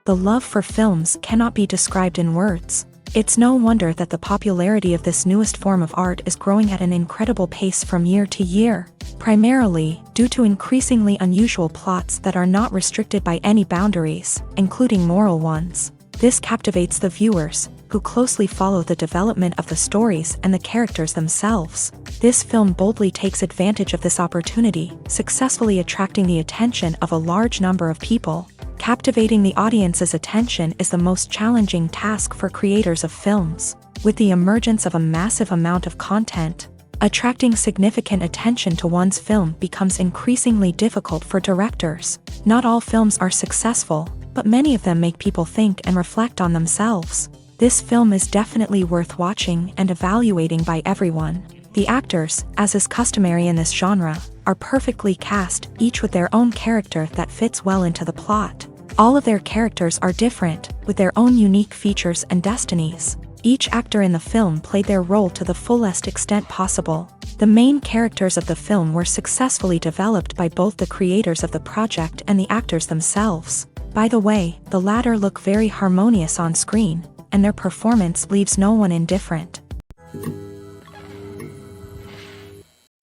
The love for films cannot be described in words. It's no wonder that the popularity of this newest form of art is growing at an incredible pace from year to year, primarily due to increasingly unusual plots that are not restricted by any boundaries, including moral ones. This captivates the viewers, who closely follow the development of the stories and the characters themselves. This film boldly takes advantage of this opportunity, successfully attracting the attention of a large number of people. Captivating the audience's attention is the most challenging task for creators of films. With the emergence of a massive amount of content, attracting significant attention to one's film becomes increasingly difficult for directors. Not all films are successful, but many of them make people think and reflect on themselves. This film is definitely worth watching and evaluating by everyone. The actors, as is customary in this genre, are perfectly cast, each with their own character that fits well into the plot. All of their characters are different, with their own unique features and destinies. Each actor in the film played their role to the fullest extent possible. The main characters of the film were successfully developed by both the creators of the project and the actors themselves. By the way, the latter look very harmonious on screen, and their performance leaves no one indifferent.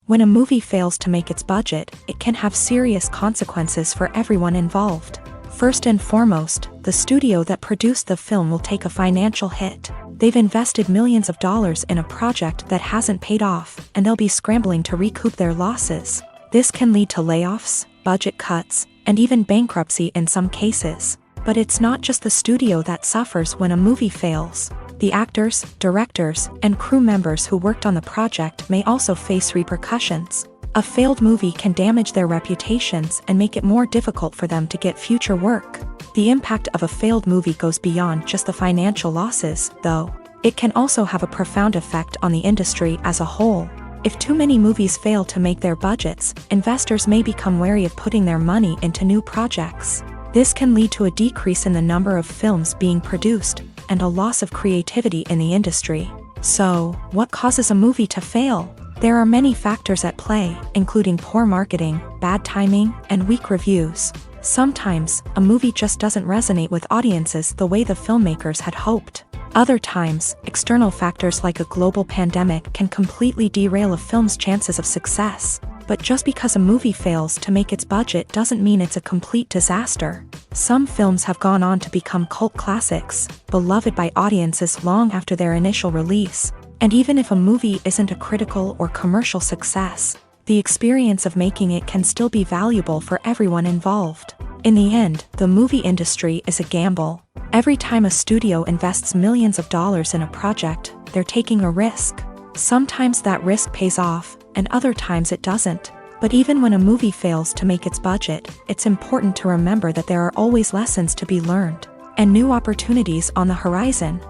When a movie fails to make its budget, it can have serious consequences for everyone involved. First and foremost, the studio that produced the film will take a financial hit. They've invested millions of dollars in a project that hasn't paid off, and they'll be scrambling to recoup their losses. This can lead to layoffs, budget cuts, and even bankruptcy in some cases. But it's not just the studio that suffers when a movie fails. The actors, directors, and crew members who worked on the project may also face repercussions. A failed movie can damage their reputations and make it more difficult for them to get future work. The impact of a failed movie goes beyond just the financial losses, though. It can also have a profound effect on the industry as a whole. If too many movies fail to make their budgets, investors may become wary of putting their money into new projects. This can lead to a decrease in the number of films being produced, and a loss of creativity in the industry. So, what causes a movie to fail? There are many factors at play, including poor marketing, bad timing, and weak reviews. Sometimes, a movie just doesn't resonate with audiences the way the filmmakers had hoped. Other times, external factors like a global pandemic can completely derail a film's chances of success. But just because a movie fails to make its budget doesn't mean it's a complete disaster. Some films have gone on to become cult classics, beloved by audiences long after their initial release. And even if a movie isn't a critical or commercial success, the experience of making it can still be valuable for everyone involved. In the end, the movie industry is a gamble. Every time a studio invests millions of dollars in a project, they're taking a risk. Sometimes that risk pays off, and other times it doesn't. But even when a movie fails to make its budget, it's important to remember that there are always lessons to be learned, and new opportunities on the horizon.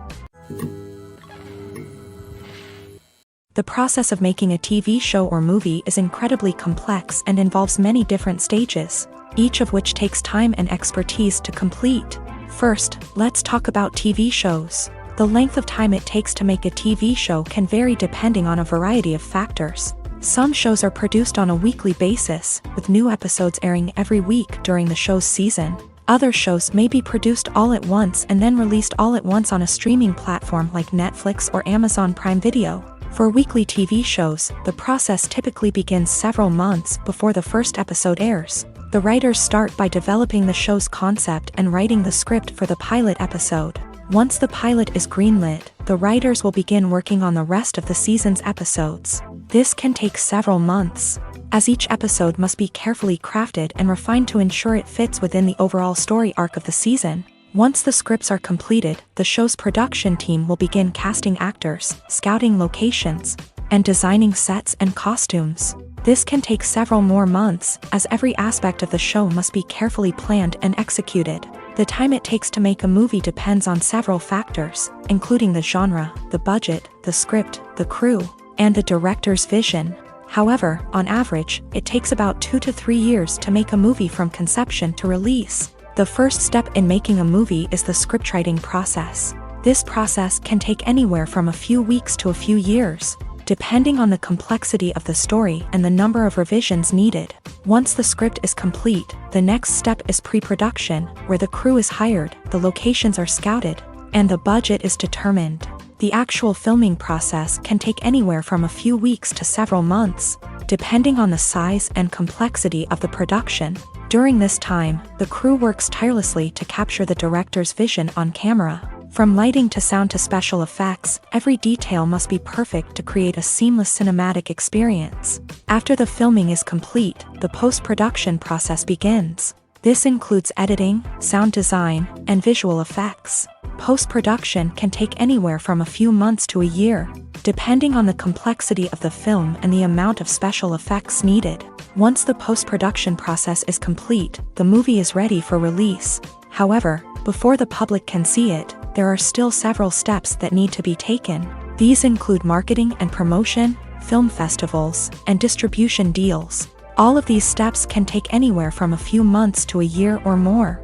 The process of making a TV show or movie is incredibly complex and involves many different stages, each of which takes time and expertise to complete. First, let's talk about TV shows. The length of time it takes to make a TV show can vary depending on a variety of factors. Some shows are produced on a weekly basis, with new episodes airing every week during the show's season. Other shows may be produced all at once and then released all at once on a streaming platform like Netflix or Amazon Prime Video. For weekly TV shows, the process typically begins several months before the first episode airs. The writers start by developing the show's concept and writing the script for the pilot episode. Once the pilot is greenlit, the writers will begin working on the rest of the season's episodes. This can take several months, as each episode must be carefully crafted and refined to ensure it fits within the overall story arc of the season. Once the scripts are completed, the show's production team will begin casting actors, scouting locations, and designing sets and costumes. This can take several more months, as every aspect of the show must be carefully planned and executed. The time it takes to make a movie depends on several factors, including the genre, the budget, the script, the crew, and the director's vision. However, on average, it takes about 2 to 3 years to make a movie from conception to release. The first step in making a movie is the scriptwriting process. This process can take anywhere from a few weeks to a few years. depending on the complexity of the story and the number of revisions needed. Once the script is complete, the next step is pre-production, where the crew is hired, the locations are scouted, and the budget is determined. The actual filming process can take anywhere from a few weeks to several months, depending on the size and complexity of the production. During this time, the crew works tirelessly to capture the director's vision on camera. From lighting to sound to special effects, every detail must be perfect to create a seamless cinematic experience. After the filming is complete, the post-production process begins. This includes editing, sound design, and visual effects. Post-production can take anywhere from a few months to a year, depending on the complexity of the film and the amount of special effects needed. Once the post-production process is complete, the movie is ready for release. However, before the public can see it, there are still several steps that need to be taken. These include marketing and promotion, film festivals, and distribution deals. All of these steps can take anywhere from a few months to a year or more.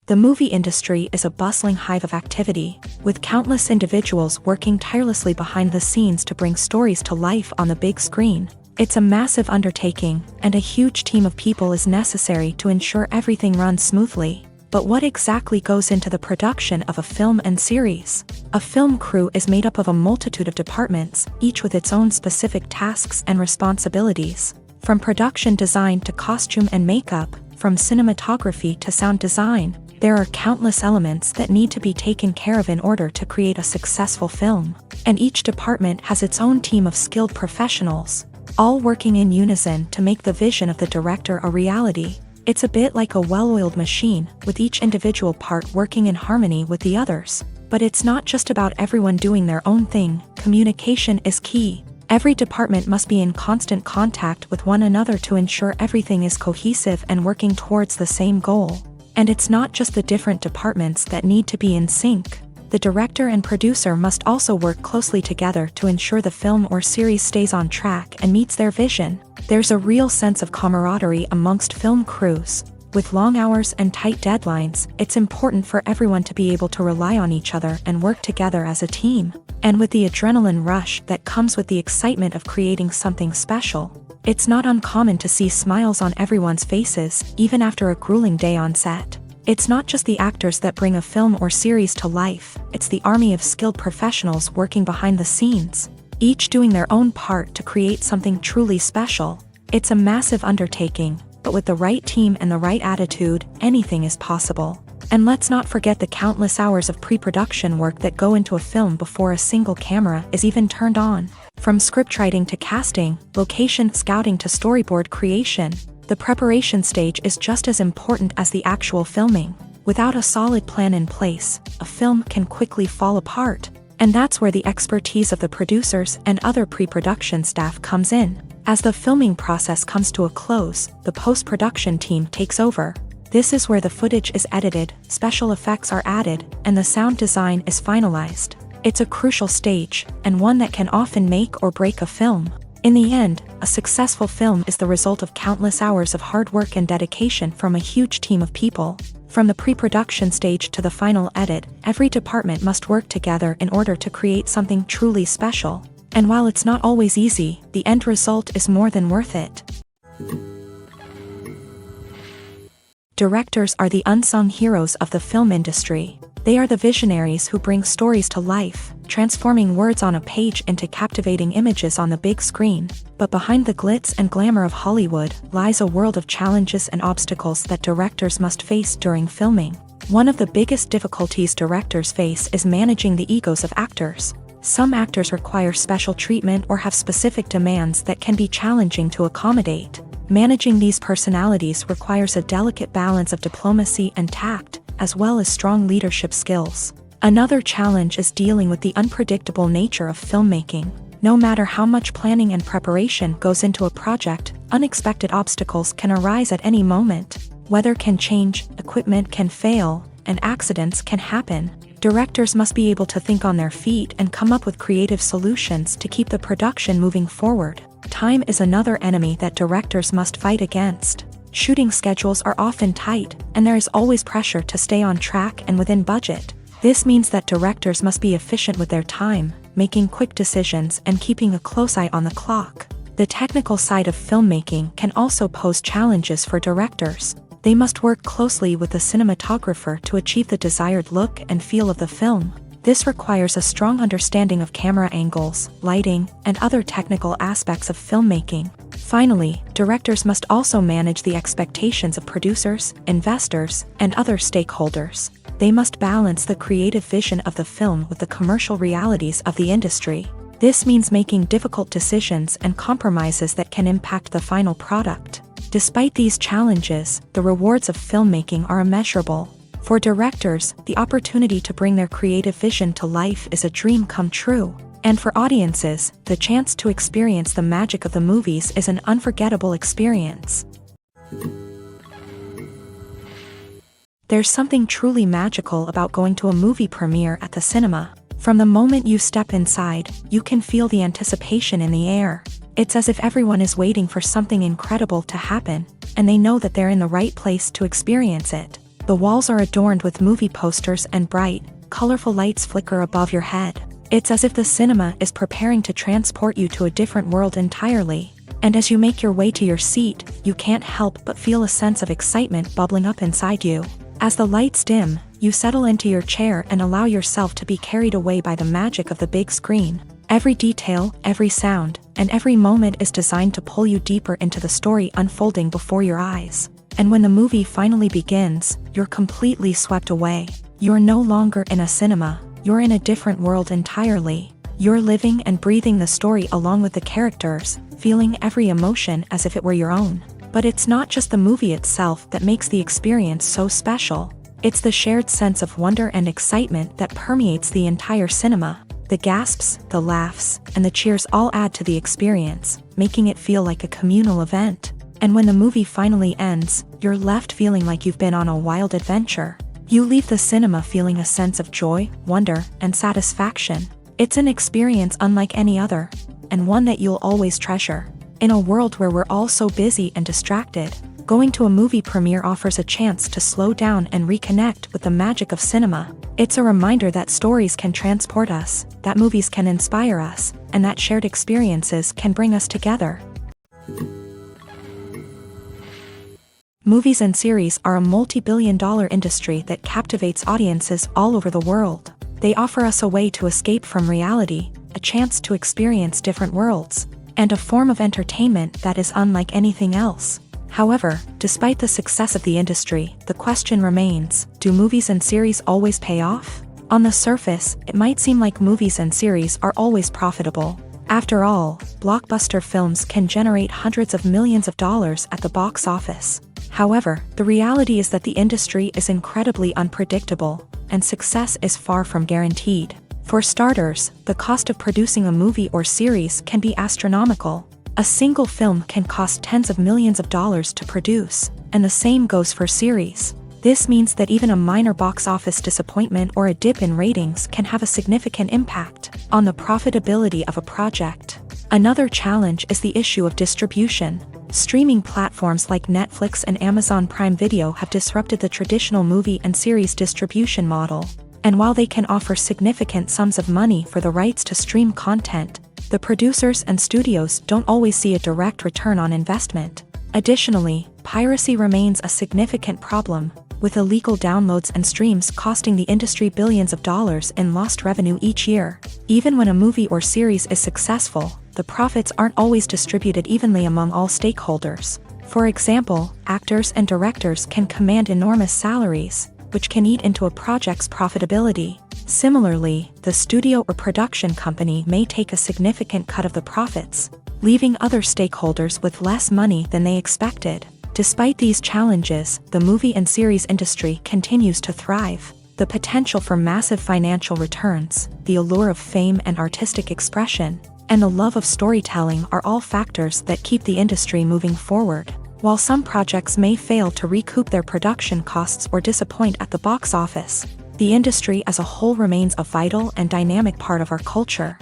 The movie industry is a bustling hive of activity, with countless individuals working tirelessly behind the scenes to bring stories to life on the big screen. It's a massive undertaking, and a huge team of people is necessary to ensure everything runs smoothly. But what exactly goes into the production of a film and series? A film crew is made up of a multitude of departments, each with its own specific tasks and responsibilities. From production design to costume and makeup, from cinematography to sound design, there are countless elements that need to be taken care of in order to create a successful film. And each department has its own team of skilled professionals, all working in unison to make the vision of the director a reality. It's a bit like a well-oiled machine, with each individual part working in harmony with the others. But it's not just about everyone doing their own thing. Communication is key. Every department must be in constant contact with one another to ensure everything is cohesive and working towards the same goal. And it's not just the different departments that need to be in sync. The director and producer must also work closely together to ensure the film or series stays on track and meets their vision. There's a real sense of camaraderie amongst film crews. With long hours and tight deadlines, it's important for everyone to be able to rely on each other and work together as a team. And with the adrenaline rush that comes with the excitement of creating something special, it's not uncommon to see smiles on everyone's faces, even after a grueling day on set. It's not just the actors that bring a film or series to life, it's the army of skilled professionals working behind the scenes, each doing their own part to create something truly special. It's a massive undertaking, but with the right team and the right attitude, anything is possible. And let's not forget the countless hours of pre-production work that go into a film before a single camera is even turned on. From scriptwriting to casting, location scouting to storyboard creation, the preparation stage is just as important as the actual filming. Without a solid plan in place, a film can quickly fall apart. And that's where the expertise of the producers and other pre-production staff comes in. As the filming process comes to a close, the post-production team takes over. This is where the footage is edited, special effects are added, and the sound design is finalized. It's a crucial stage, and one that can often make or break a film. In the end, a successful film is the result of countless hours of hard work and dedication from a huge team of people. From the pre-production stage to the final edit, every department must work together in order to create something truly special. And while it's not always easy, the end result is more than worth it. Directors are the unsung heroes of the film industry. They are the visionaries who bring stories to life, transforming words on a page into captivating images on the big screen. But behind the glitz and glamour of Hollywood lies a world of challenges and obstacles that directors must face during filming. One of the biggest difficulties directors face is managing the egos of actors. Some actors require special treatment or have specific demands that can be challenging to accommodate. Managing these personalities requires a delicate balance of diplomacy and tact, as well as strong leadership skills. Another challenge is dealing with the unpredictable nature of filmmaking. No matter how much planning and preparation goes into a project, unexpected obstacles can arise at any moment. Weather can change, equipment can fail, and accidents can happen. Directors must be able to think on their feet and come up with creative solutions to keep the production moving forward. Time is another enemy that directors must fight against. Shooting schedules are often tight, and there is always pressure to stay on track and within budget. This means that directors must be efficient with their time, making quick decisions and keeping a close eye on the clock. The technical side of filmmaking can also pose challenges for directors. They must work closely with the cinematographer to achieve the desired look and feel of the film. This requires a strong understanding of camera angles, lighting, and other technical aspects of filmmaking. Finally, directors must also manage the expectations of producers, investors, and other stakeholders. They must balance the creative vision of the film with the commercial realities of the industry. This means making difficult decisions and compromises that can impact the final product. Despite these challenges, the rewards of filmmaking are immeasurable. For directors, the opportunity to bring their creative vision to life is a dream come true. And for audiences, the chance to experience the magic of the movies is an unforgettable experience. There's something truly magical about going to a movie premiere at the cinema. From the moment you step inside, you can feel the anticipation in the air. It's as if everyone is waiting for something incredible to happen, and they know that they're in the right place to experience it. The walls are adorned with movie posters and bright, colorful lights flicker above your head. It's as if the cinema is preparing to transport you to a different world entirely. And as you make your way to your seat, you can't help but feel a sense of excitement bubbling up inside you. As the lights dim, you settle into your chair and allow yourself to be carried away by the magic of the big screen. Every detail, every sound, and every moment is designed to pull you deeper into the story unfolding before your eyes. And when the movie finally begins, you're completely swept away. You're no longer in a cinema, you're in a different world entirely. You're living and breathing the story along with the characters, feeling every emotion as if it were your own. But it's not just the movie itself that makes the experience so special. It's the shared sense of wonder and excitement that permeates the entire cinema. The gasps, the laughs, and the cheers all add to the experience, making it feel like a communal event. And when the movie finally ends, you're left feeling like you've been on a wild adventure. You leave the cinema feeling a sense of joy, wonder, and satisfaction. It's an experience unlike any other, and one that you'll always treasure. In a world where we're all so busy and distracted, going to a movie premiere offers a chance to slow down and reconnect with the magic of cinema. It's a reminder that stories can transport us, that movies can inspire us, and that shared experiences can bring us together. Movies and series are a multi-billion-dollar industry that captivates audiences all over the world. They offer us a way to escape from reality, a chance to experience different worlds, and a form of entertainment that is unlike anything else. However, despite the success of the industry, the question remains, do movies and series always pay off? On the surface, it might seem like movies and series are always profitable. After all, blockbuster films can generate hundreds of millions of dollars at the box office. However, the reality is that the industry is incredibly unpredictable, and success is far from guaranteed. For starters, the cost of producing a movie or series can be astronomical. A single film can cost tens of millions of dollars to produce, and the same goes for series. This means that even a minor box office disappointment or a dip in ratings can have a significant impact on the profitability of a project. Another challenge is the issue of distribution. Streaming platforms like Netflix and Amazon Prime Video have disrupted the traditional movie and series distribution model. And while they can offer significant sums of money for the rights to stream content, the producers and studios don't always see a direct return on investment. Additionally, piracy remains a significant problem, with illegal downloads and streams costing the industry billions of dollars in lost revenue each year. Even when a movie or series is successful, the profits aren't always distributed evenly among all stakeholders. For example, actors and directors can command enormous salaries, which can eat into a project's profitability. Similarly, the studio or production company may take a significant cut of the profits, leaving other stakeholders with less money than they expected. Despite these challenges, the movie and series industry continues to thrive. The potential for massive financial returns, the allure of fame and artistic expression, and the love of storytelling are all factors that keep the industry moving forward. While some projects may fail to recoup their production costs or disappoint at the box office, the industry as a whole remains a vital and dynamic part of our culture.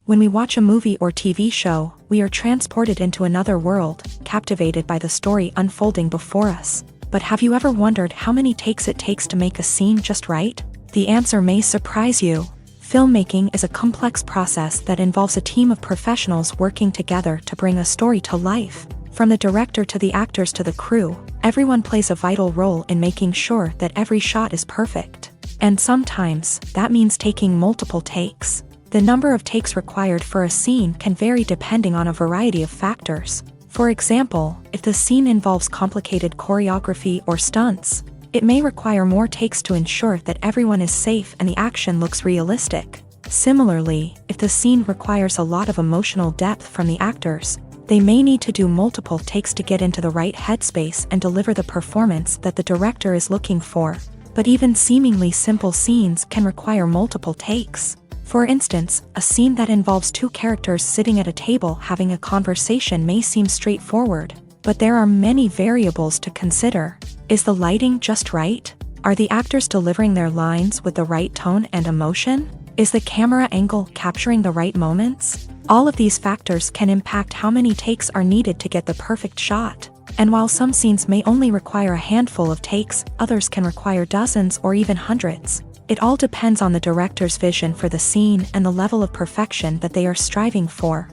When we watch a movie or TV show, we are transported into another world, captivated by the story unfolding before us. But have you ever wondered how many takes it takes to make a scene just right? The answer may surprise you. Filmmaking is a complex process that involves a team of professionals working together to bring a story to life. From the director to the actors to the crew, everyone plays a vital role in making sure that every shot is perfect. And sometimes, that means taking multiple takes. The number of takes required for a scene can vary depending on a variety of factors. For example, if the scene involves complicated choreography or stunts, it may require more takes to ensure that everyone is safe and the action looks realistic. Similarly, if the scene requires a lot of emotional depth from the actors, they may need to do multiple takes to get into the right headspace and deliver the performance that the director is looking for. But even seemingly simple scenes can require multiple takes. For instance, a scene that involves two characters sitting at a table having a conversation may seem straightforward, but there are many variables to consider. Is the lighting just right? Are the actors delivering their lines with the right tone and emotion? Is the camera angle capturing the right moments? All of these factors can impact how many takes are needed to get the perfect shot. And while some scenes may only require a handful of takes, others can require dozens or even hundreds. It all depends on the director's vision for the scene and the level of perfection that they are striving for.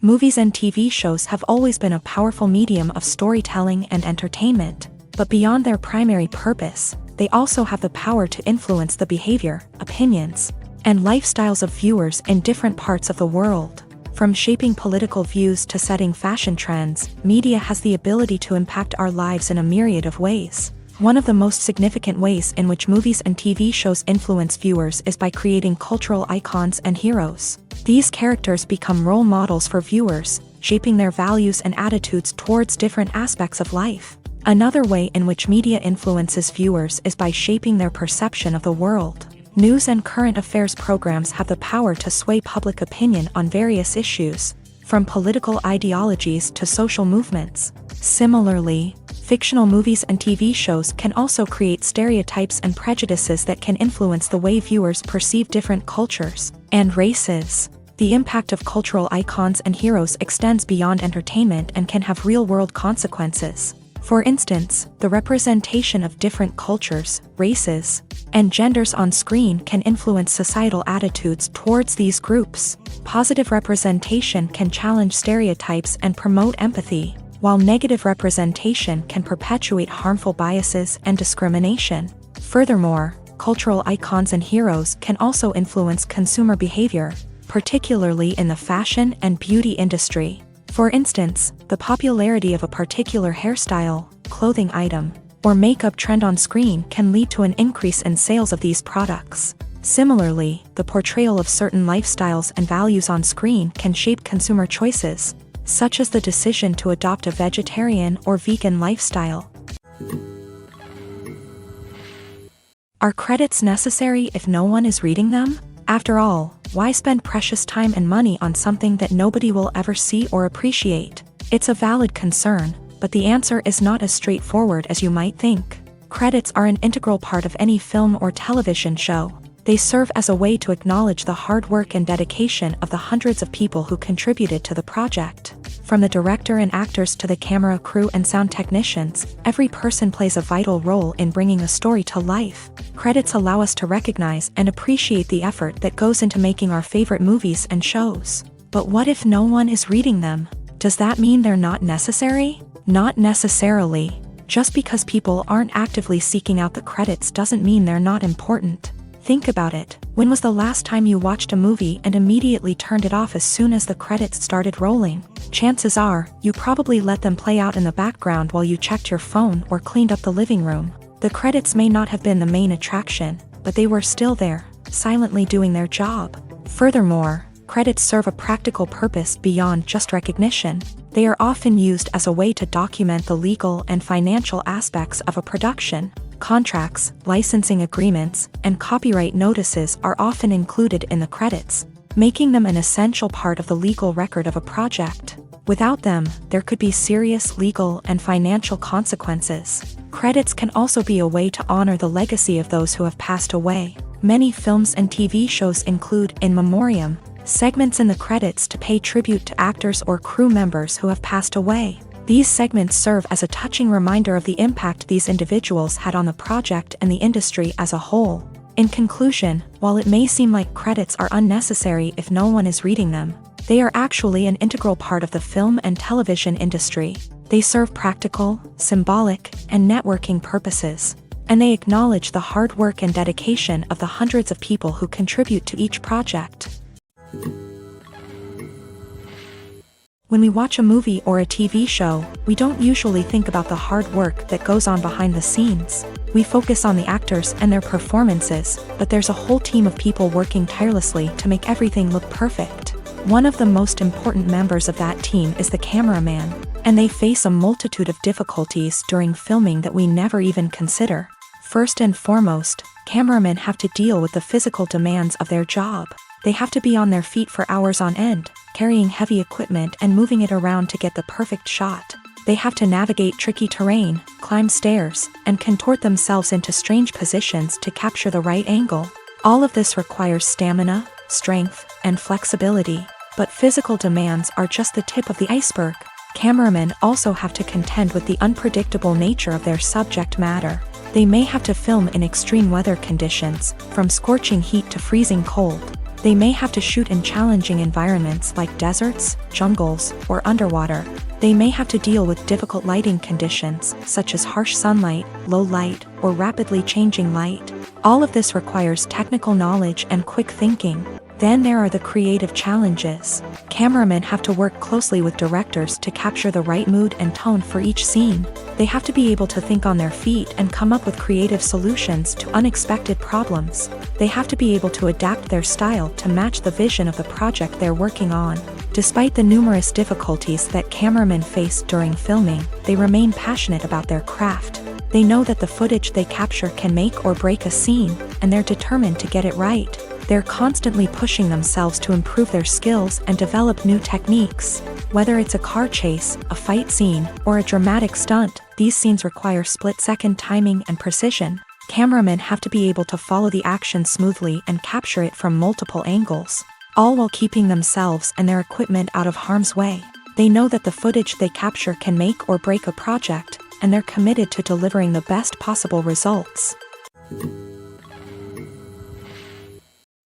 Movies and TV shows have always been a powerful medium of storytelling and entertainment, but beyond their primary purpose, they also have the power to influence the behavior, opinions, and lifestyles of viewers in different parts of the world. From shaping political views to setting fashion trends, media has the ability to impact our lives in a myriad of ways. One of the most significant ways in which movies and TV shows influence viewers is by creating cultural icons and heroes. These characters become role models for viewers, shaping their values and attitudes towards different aspects of life. Another way in which media influences viewers is by shaping their perception of the world. News and current affairs programs have the power to sway public opinion on various issues, from political ideologies to social movements. Similarly, fictional movies and TV shows can also create stereotypes and prejudices that can influence the way viewers perceive different cultures and races. The impact of cultural icons and heroes extends beyond entertainment and can have real-world consequences. For instance, the representation of different cultures, races, and genders on screen can influence societal attitudes towards these groups. Positive representation can challenge stereotypes and promote empathy, while negative representation can perpetuate harmful biases and discrimination. Furthermore, cultural icons and heroes can also influence consumer behavior, particularly in the fashion and beauty industry. For instance, the popularity of a particular hairstyle, clothing item, or makeup trend on screen can lead to an increase in sales of these products. Similarly, the portrayal of certain lifestyles and values on screen can shape consumer choices, such as the decision to adopt a vegetarian or vegan lifestyle. Are credits necessary if no one is reading them? After all, why spend precious time and money on something that nobody will ever see or appreciate? It's a valid concern, but the answer is not as straightforward as you might think. Credits are an integral part of any film or television show. They serve as a way to acknowledge the hard work and dedication of the hundreds of people who contributed to the project. From the director and actors to the camera crew and sound technicians, every person plays a vital role in bringing a story to life. Credits allow us to recognize and appreciate the effort that goes into making our favorite movies and shows. But what if no one is reading them? Does that mean they're not necessary? Not necessarily. Just because people aren't actively seeking out the credits doesn't mean they're not important. Think about it. When was the last time you watched a movie and immediately turned it off as soon as the credits started rolling? Chances are, you probably let them play out in the background while you checked your phone or cleaned up the living room. The credits may not have been the main attraction, but they were still there, silently doing their job. Furthermore, credits serve a practical purpose beyond just recognition. They are often used as a way to document the legal and financial aspects of a production. Contracts, licensing agreements, and copyright notices are often included in the credits, making them an essential part of the legal record of a project. Without them, there could be serious legal and financial consequences. Credits can also be a way to honor the legacy of those who have passed away. Many films and TV shows include in memoriam segments in the credits to pay tribute to actors or crew members who have passed away. These segments serve as a touching reminder of the impact these individuals had on the project and the industry as a whole. In conclusion, while it may seem like credits are unnecessary if no one is reading them, they are actually an integral part of the film and television industry. They serve practical, symbolic, and networking purposes, and they acknowledge the hard work and dedication of the hundreds of people who contribute to each project. When we watch a movie or a TV show, we don't usually think about the hard work that goes on behind the scenes. We focus on the actors and their performances, but there's a whole team of people working tirelessly to make everything look perfect. One of the most important members of that team is the cameraman, and they face a multitude of difficulties during filming that we never even consider. First and foremost, cameramen have to deal with the physical demands of their job. They have to be on their feet for hours on end, carrying heavy equipment and moving it around to get the perfect shot. They have to navigate tricky terrain, climb stairs, and contort themselves into strange positions to capture the right angle. All of this requires stamina, strength, and flexibility. But physical demands are just the tip of the iceberg. Cameramen also have to contend with the unpredictable nature of their subject matter. They may have to film in extreme weather conditions, from scorching heat to freezing cold. They may have to shoot in challenging environments like deserts, jungles, or underwater. They may have to deal with difficult lighting conditions, such as harsh sunlight, low light, or rapidly changing light. All of this requires technical knowledge and quick thinking. Then there are the creative challenges. Cameramen have to work closely with directors to capture the right mood and tone for each scene. They have to be able to think on their feet and come up with creative solutions to unexpected problems. They have to be able to adapt their style to match the vision of the project they're working on. Despite the numerous difficulties that cameramen face during filming, they remain passionate about their craft. They know that the footage they capture can make or break a scene, and they're determined to get it right. They're constantly pushing themselves to improve their skills and develop new techniques. Whether it's a car chase, a fight scene, or a dramatic stunt, these scenes require split-second timing and precision. Cameramen have to be able to follow the action smoothly and capture it from multiple angles, all while keeping themselves and their equipment out of harm's way. They know that the footage they capture can make or break a project, and they're committed to delivering the best possible results.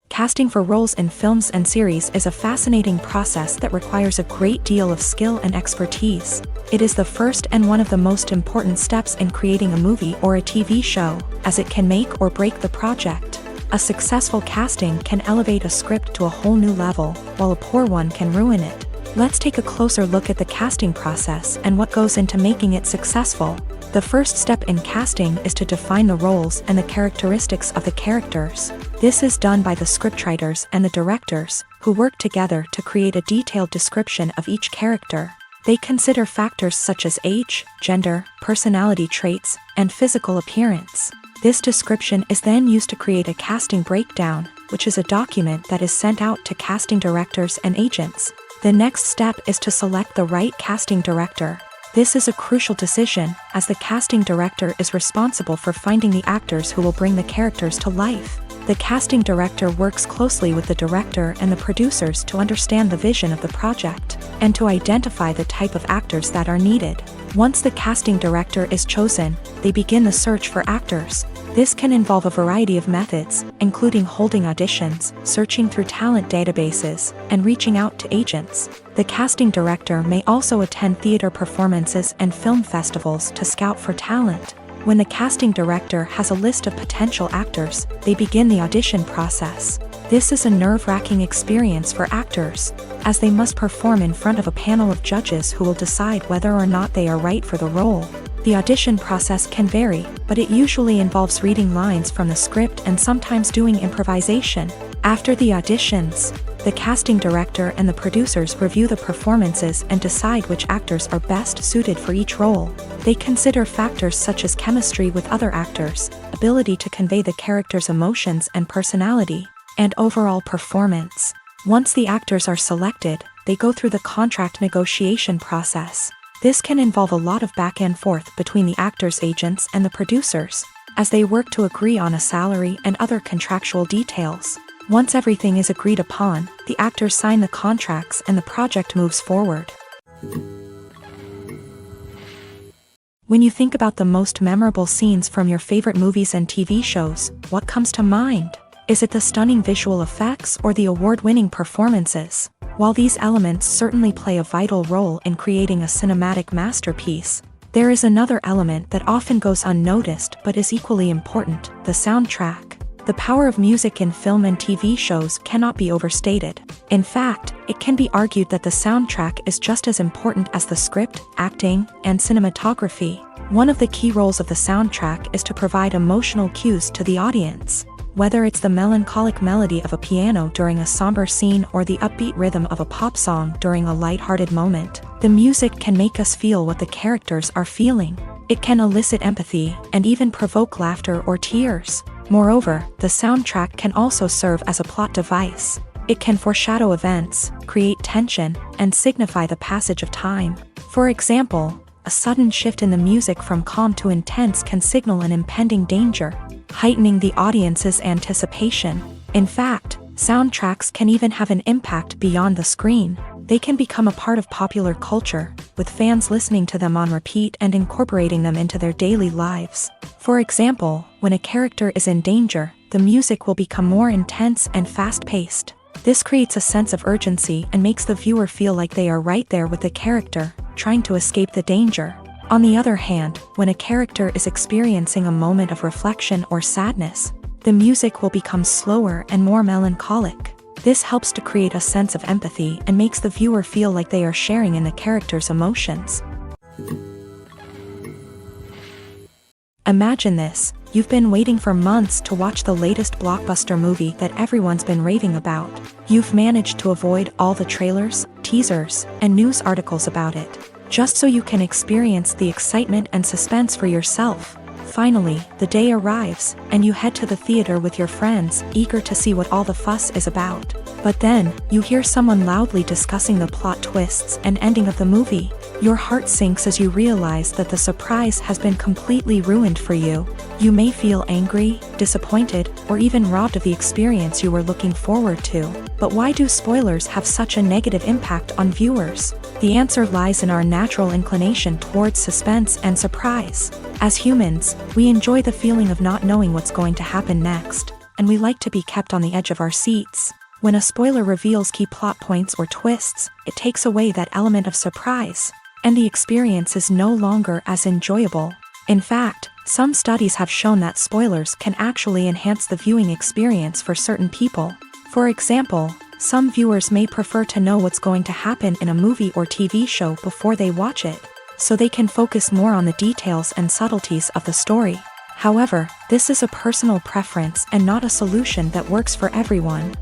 Casting for roles in films and series is a fascinating process that requires a great deal of skill and expertise. It is the first and one of the most important steps in creating a movie or a TV show, as it can make or break the project. A successful casting can elevate a script to a whole new level, while a poor one can ruin it. Let's take a closer look at the casting process and what goes into making it successful. The first step in casting is to define the roles and the characteristics of the characters. This is done by the scriptwriters and the directors, who work together to create a detailed description of each character. They consider factors such as age, gender, personality traits, and physical appearance. This description is then used to create a casting breakdown, which is a document that is sent out to casting directors and agents. The next step is to select the right casting director. This is a crucial decision, as the casting director is responsible for finding the actors who will bring the characters to life. The casting director works closely with the director and the producers to understand the vision of the project, and to identify the type of actors that are needed. Once the casting director is chosen, they begin the search for actors. This can involve a variety of methods, including holding auditions, searching through talent databases, and reaching out to agents. The casting director may also attend theater performances and film festivals to scout for talent. When the casting director has a list of potential actors, they begin the audition process. This is a nerve-wracking experience for actors, as they must perform in front of a panel of judges who will decide whether or not they are right for the role. The audition process can vary, but it usually involves reading lines from the script and sometimes doing improvisation. After the auditions, the casting director and the producers review the performances and decide which actors are best suited for each role. They consider factors such as chemistry with other actors, ability to convey the character's emotions and personality, and overall performance. Once the actors are selected, they go through the contract negotiation process. This can involve a lot of back and forth between the actors' agents and the producers, as they work to agree on a salary and other contractual details. Once everything is agreed upon, the actors sign the contracts and the project moves forward. When you think about the most memorable scenes from your favorite movies and TV shows, what comes to mind? Is it the stunning visual effects or the award-winning performances? While these elements certainly play a vital role in creating a cinematic masterpiece, there is another element that often goes unnoticed but is equally important: the soundtrack. The power of music in film and TV shows cannot be overstated. In fact, it can be argued that the soundtrack is just as important as the script, acting, and cinematography. One of the key roles of the soundtrack is to provide emotional cues to the audience. Whether it's the melancholic melody of a piano during a somber scene or the upbeat rhythm of a pop song during a light-hearted moment, the music can make us feel what the characters are feeling. It can elicit empathy and even provoke laughter or tears. Moreover, the soundtrack can also serve as a plot device. It can foreshadow events, create tension, and signify the passage of time. For example, a sudden shift in the music from calm to intense can signal an impending danger, heightening the audience's anticipation. In fact, soundtracks can even have an impact beyond the screen. They can become a part of popular culture, with fans listening to them on repeat and incorporating them into their daily lives. For example, when a character is in danger, the music will become more intense and fast-paced. This creates a sense of urgency and makes the viewer feel like they are right there with the character, trying to escape the danger. On the other hand, when a character is experiencing a moment of reflection or sadness, the music will become slower and more melancholic. This helps to create a sense of empathy and makes the viewer feel like they are sharing in the character's emotions. Imagine this: you've been waiting for months to watch the latest blockbuster movie that everyone's been raving about. You've managed to avoid all the trailers, teasers, and news articles about it, just so you can experience the excitement and suspense for yourself. Finally, the day arrives, and you head to the theater with your friends, eager to see what all the fuss is about. But then, you hear someone loudly discussing the plot twists and ending of the movie. Your heart sinks as you realize that the surprise has been completely ruined for you. You may feel angry, disappointed, or even robbed of the experience you were looking forward to. But why do spoilers have such a negative impact on viewers? The answer lies in our natural inclination towards suspense and surprise. As humans, we enjoy the feeling of not knowing what's going to happen next, and we like to be kept on the edge of our seats. When a spoiler reveals key plot points or twists, it takes away that element of surprise, and the experience is no longer as enjoyable. In fact, some studies have shown that spoilers can actually enhance the viewing experience for certain people. For example, some viewers may prefer to know what's going to happen in a movie or TV show before they watch it, so they can focus more on the details and subtleties of the story. However, this is a personal preference and not a solution that works for everyone.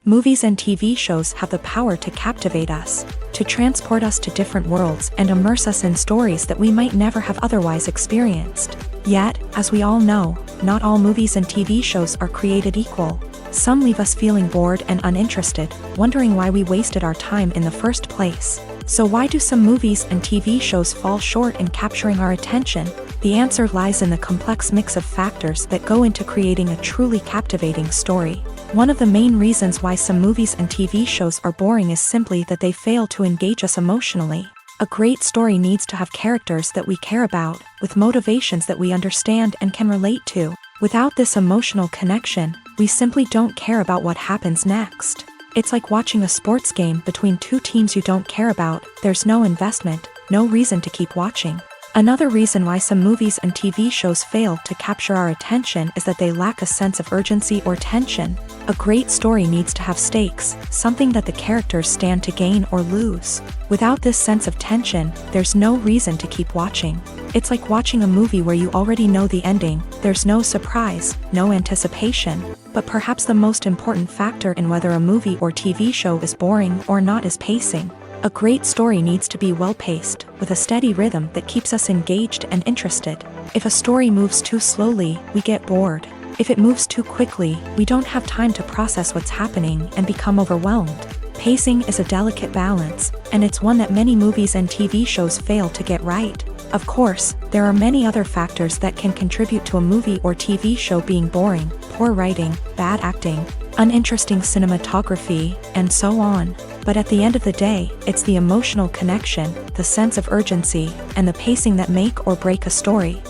Movies and TV shows have the power to captivate us, to transport us to different worlds and immerse us in stories that we might never have otherwise experienced. Yet, as we all know, not all movies and TV shows are created equal. Some leave us feeling bored and uninterested, wondering why we wasted our time in the first place. So why do some movies and TV shows fall short in capturing our attention? The answer lies in the complex mix of factors that go into creating a truly captivating story. One of the main reasons why some movies and TV shows are boring is simply that they fail to engage us emotionally. A great story needs to have characters that we care about, with motivations that we understand and can relate to. Without this emotional connection, we simply don't care about what happens next. It's like watching a sports game between two teams you don't care about. There's no investment, no reason to keep watching. Another reason why some movies and TV shows fail to capture our attention is that they lack a sense of urgency or tension. A great story needs to have stakes, something that the characters stand to gain or lose. Without this sense of tension, there's no reason to keep watching. It's like watching a movie where you already know the ending. There's no surprise, no anticipation. But perhaps the most important factor in whether a movie or TV show is boring or not is pacing. A great story needs to be well-paced, with a steady rhythm that keeps us engaged and interested. If a story moves too slowly, we get bored. If it moves too quickly, we don't have time to process what's happening and become overwhelmed. Pacing is a delicate balance, and it's one that many movies and TV shows fail to get right. Of course, there are many other factors that can contribute to a movie or TV show being boring: poor writing, bad acting, uninteresting cinematography, and so on. But at the end of the day, it's the emotional connection, the sense of urgency, and the pacing that make or break a story.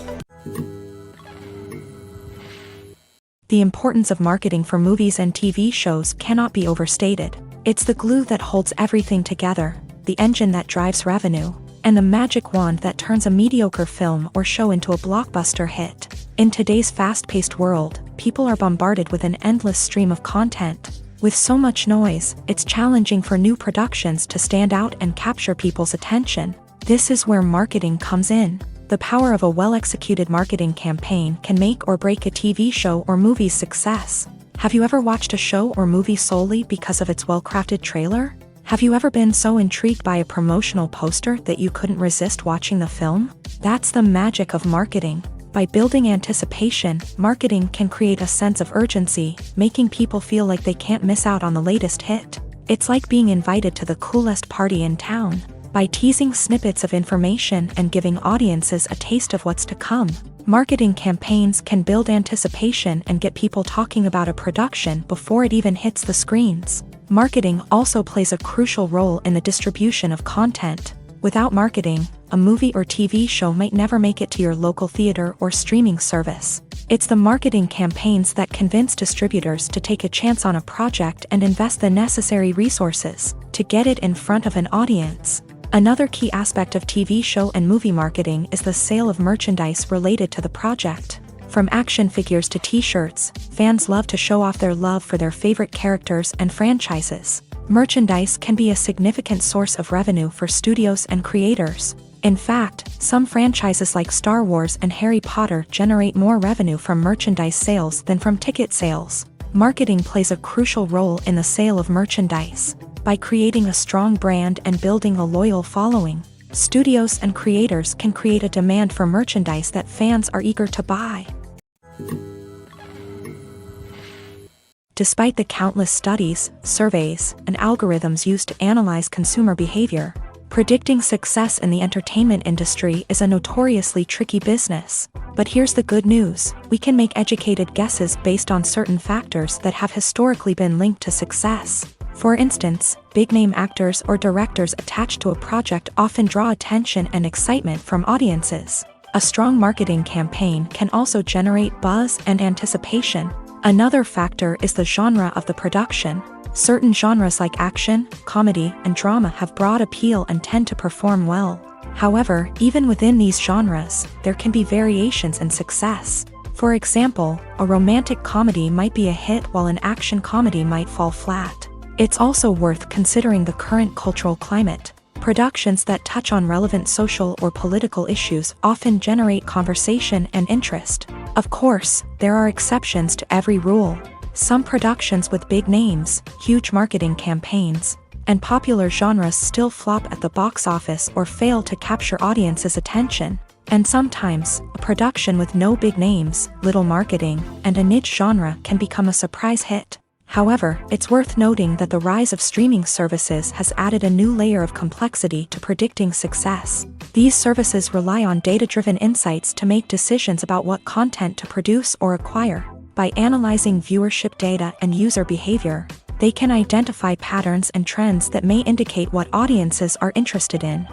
The importance of marketing for movies and TV shows cannot be overstated. It's the glue that holds everything together, the engine that drives revenue, and the magic wand that turns a mediocre film or show into a blockbuster hit. In today's fast-paced world, people are bombarded with an endless stream of content. With so much noise, it's challenging for new productions to stand out and capture people's attention. This is where marketing comes in. The power of a well-executed marketing campaign can make or break a TV show or movie's success. Have you ever watched a show or movie solely because of its well-crafted trailer? Have you ever been so intrigued by a promotional poster that you couldn't resist watching the film? That's the magic of marketing. By building anticipation, marketing can create a sense of urgency, making people feel like they can't miss out on the latest hit. It's like being invited to the coolest party in town. By teasing snippets of information and giving audiences a taste of what's to come, marketing campaigns can build anticipation and get people talking about a production before it even hits the screens. Marketing also plays a crucial role in the distribution of content. Without marketing, a movie or TV show might never make it to your local theater or streaming service. It's the marketing campaigns that convince distributors to take a chance on a project and invest the necessary resources to get it in front of an audience. Another key aspect of TV show and movie marketing is the sale of merchandise related to the project. From action figures to t-shirts, fans love to show off their love for their favorite characters and franchises. Merchandise can be a significant source of revenue for studios and creators. In fact, some franchises like Star Wars and Harry Potter generate more revenue from merchandise sales than from ticket sales. Marketing plays a crucial role in the sale of merchandise. By creating a strong brand and building a loyal following, studios and creators can create a demand for merchandise that fans are eager to buy. Despite the countless studies, surveys, and algorithms used to analyze consumer behavior, predicting success in the entertainment industry is a notoriously tricky business. But here's the good news: we can make educated guesses based on certain factors that have historically been linked to success. For instance, big-name actors or directors attached to a project often draw attention and excitement from audiences. A strong marketing campaign can also generate buzz and anticipation. Another factor is the genre of the production. Certain genres like action, comedy, and drama have broad appeal and tend to perform well. However, even within these genres, there can be variations in success. For example, a romantic comedy might be a hit while an action comedy might fall flat. It's also worth considering the current cultural climate. Productions that touch on relevant social or political issues often generate conversation and interest. Of course, there are exceptions to every rule. Some productions with big names, huge marketing campaigns, and popular genres still flop at the box office or fail to capture audiences' attention. And sometimes, a production with no big names, little marketing, and a niche genre can become a surprise hit. However, it's worth noting that the rise of streaming services has added a new layer of complexity to predicting success. These services rely on data-driven insights to make decisions about what content to produce or acquire. By analyzing viewership data and user behavior, they can identify patterns and trends that may indicate what audiences are interested in.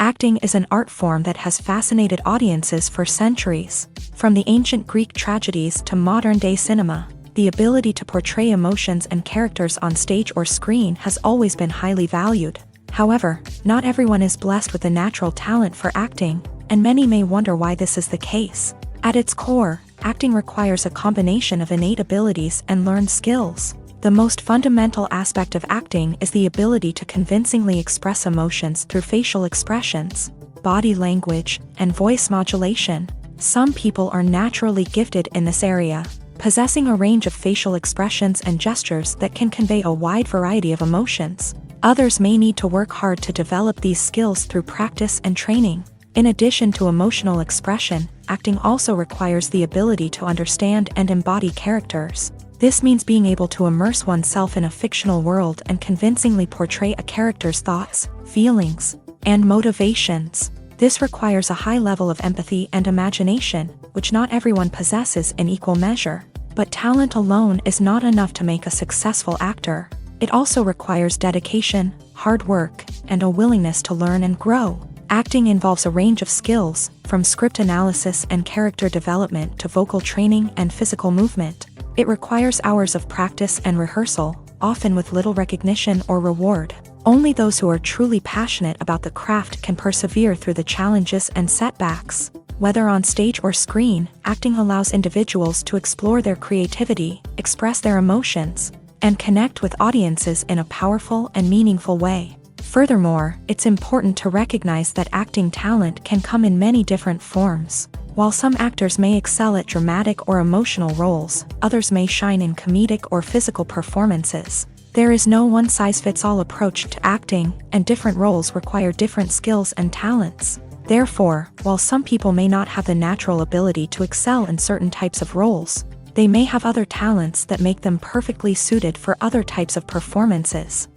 Acting is an art form that has fascinated audiences for centuries. From the ancient Greek tragedies to modern-day cinema, the ability to portray emotions and characters on stage or screen has always been highly valued. However, not everyone is blessed with a natural talent for acting, and many may wonder why this is the case. At its core, acting requires a combination of innate abilities and learned skills. The most fundamental aspect of acting is the ability to convincingly express emotions through facial expressions, body language, and voice modulation. Some people are naturally gifted in this area, possessing a range of facial expressions and gestures that can convey a wide variety of emotions. Others may need to work hard to develop these skills through practice and training. In addition to emotional expression, acting also requires the ability to understand and embody characters. This means being able to immerse oneself in a fictional world and convincingly portray a character's thoughts, feelings, and motivations. This requires a high level of empathy and imagination, which not everyone possesses in equal measure. But talent alone is not enough to make a successful actor. It also requires dedication, hard work, and a willingness to learn and grow. Acting involves a range of skills, from script analysis and character development to vocal training and physical movement. It requires hours of practice and rehearsal, often with little recognition or reward. Only those who are truly passionate about the craft can persevere through the challenges and setbacks. Whether on stage or screen, acting allows individuals to explore their creativity, express their emotions, and connect with audiences in a powerful and meaningful way. Furthermore, it's important to recognize that acting talent can come in many different forms. While some actors may excel at dramatic or emotional roles, others may shine in comedic or physical performances. There is no one-size-fits-all approach to acting, and different roles require different skills and talents. Therefore, while some people may not have the natural ability to excel in certain types of roles, they may have other talents that make them perfectly suited for other types of performances.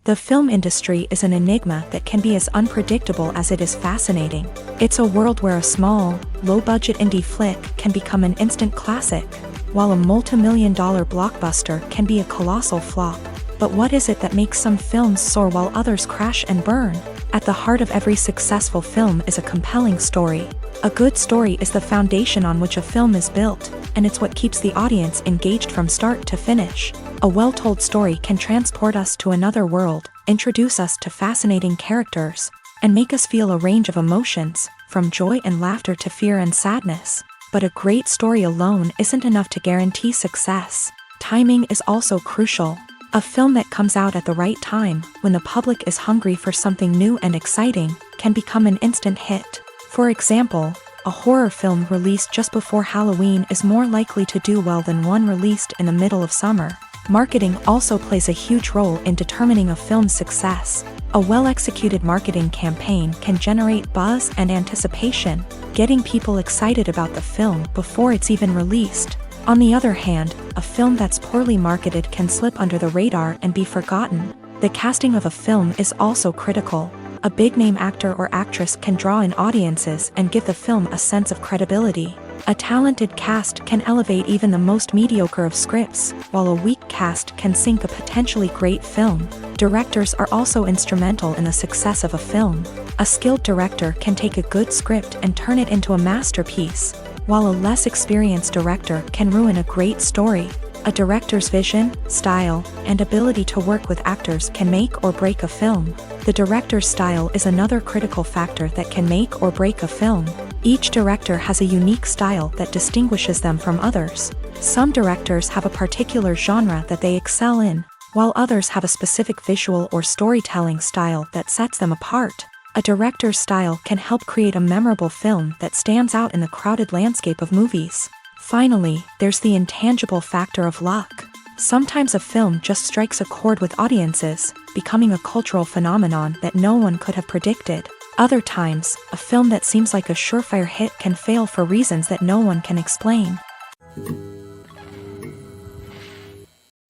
The film industry is an enigma that can be as unpredictable as it is fascinating. It's a world where a small, low-budget indie flick can become an instant classic, while a multi-million-dollar blockbuster can be a colossal flop. But what is it that makes some films soar while others crash and burn? At the heart of every successful film is a compelling story. A good story is the foundation on which a film is built, and it's what keeps the audience engaged from start to finish. A well-told story can transport us to another world, introduce us to fascinating characters, and make us feel a range of emotions, from joy and laughter to fear and sadness. But a great story alone isn't enough to guarantee success. Timing is also crucial. A film that comes out at the right time, when the public is hungry for something new and exciting, can become an instant hit. For example, a horror film released just before Halloween is more likely to do well than one released in the middle of summer. Marketing also plays a huge role in determining a film's success. A well-executed marketing campaign can generate buzz and anticipation, getting people excited about the film before it's even released. On the other hand, a film that's poorly marketed can slip under the radar and be forgotten. The casting of a film is also critical. A big-name actor or actress can draw in audiences and give the film a sense of credibility. A talented cast can elevate even the most mediocre of scripts, while a weak cast can sink a potentially great film. Directors are also instrumental in the success of a film. A skilled director can take a good script and turn it into a masterpiece, while a less experienced director can ruin a great story. A director's vision, style, and ability to work with actors can make or break a film. The director's style is another critical factor that can make or break a film. Each director has a unique style that distinguishes them from others. Some directors have a particular genre that they excel in, while others have a specific visual or storytelling style that sets them apart. A director's style can help create a memorable film that stands out in the crowded landscape of movies. Finally, there's the intangible factor of luck. Sometimes a film just strikes a chord with audiences, becoming a cultural phenomenon that no one could have predicted. Other times, a film that seems like a surefire hit can fail for reasons that no one can explain.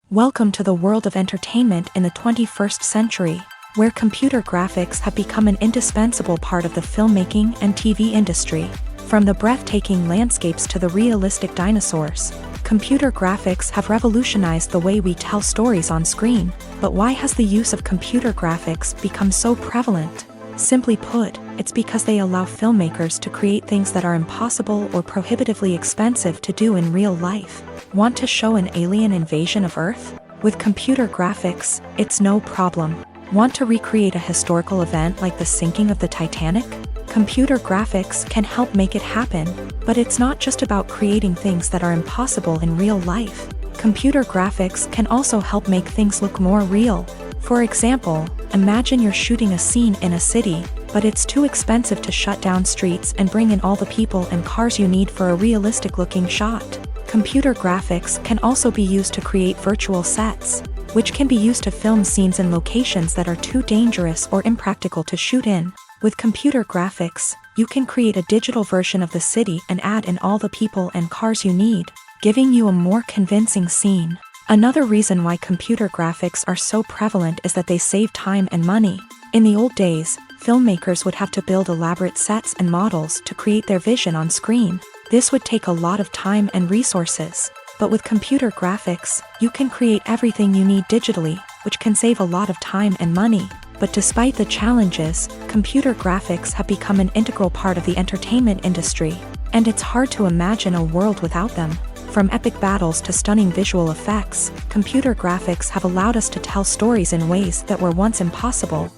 Welcome to the world of entertainment in the 21st century, where computer graphics have become an indispensable part of the filmmaking and TV industry. From the breathtaking landscapes to the realistic dinosaurs, computer graphics have revolutionized the way we tell stories on screen. But why has the use of computer graphics become so prevalent? Simply put, it's because they allow filmmakers to create things that are impossible or prohibitively expensive to do in real life. Want to show an alien invasion of Earth? With computer graphics, it's no problem. Want to recreate a historical event like the sinking of the Titanic? Computer graphics can help make it happen, but it's not just about creating things that are impossible in real life. Computer graphics can also help make things look more real. For example, imagine you're shooting a scene in a city, but it's too expensive to shut down streets and bring in all the people and cars you need for a realistic-looking shot. Computer graphics can also be used to create virtual sets, which can be used to film scenes in locations that are too dangerous or impractical to shoot in. With computer graphics, you can create a digital version of the city and add in all the people and cars you need, giving you a more convincing scene. Another reason why computer graphics are so prevalent is that they save time and money. In the old days, filmmakers would have to build elaborate sets and models to create their vision on screen. This would take a lot of time and resources. But with computer graphics, you can create everything you need digitally, which can save a lot of time and money. But despite the challenges, computer graphics have become an integral part of the entertainment industry, and it's hard to imagine a world without them. From epic battles to stunning visual effects, computer graphics have allowed us to tell stories in ways that were once impossible.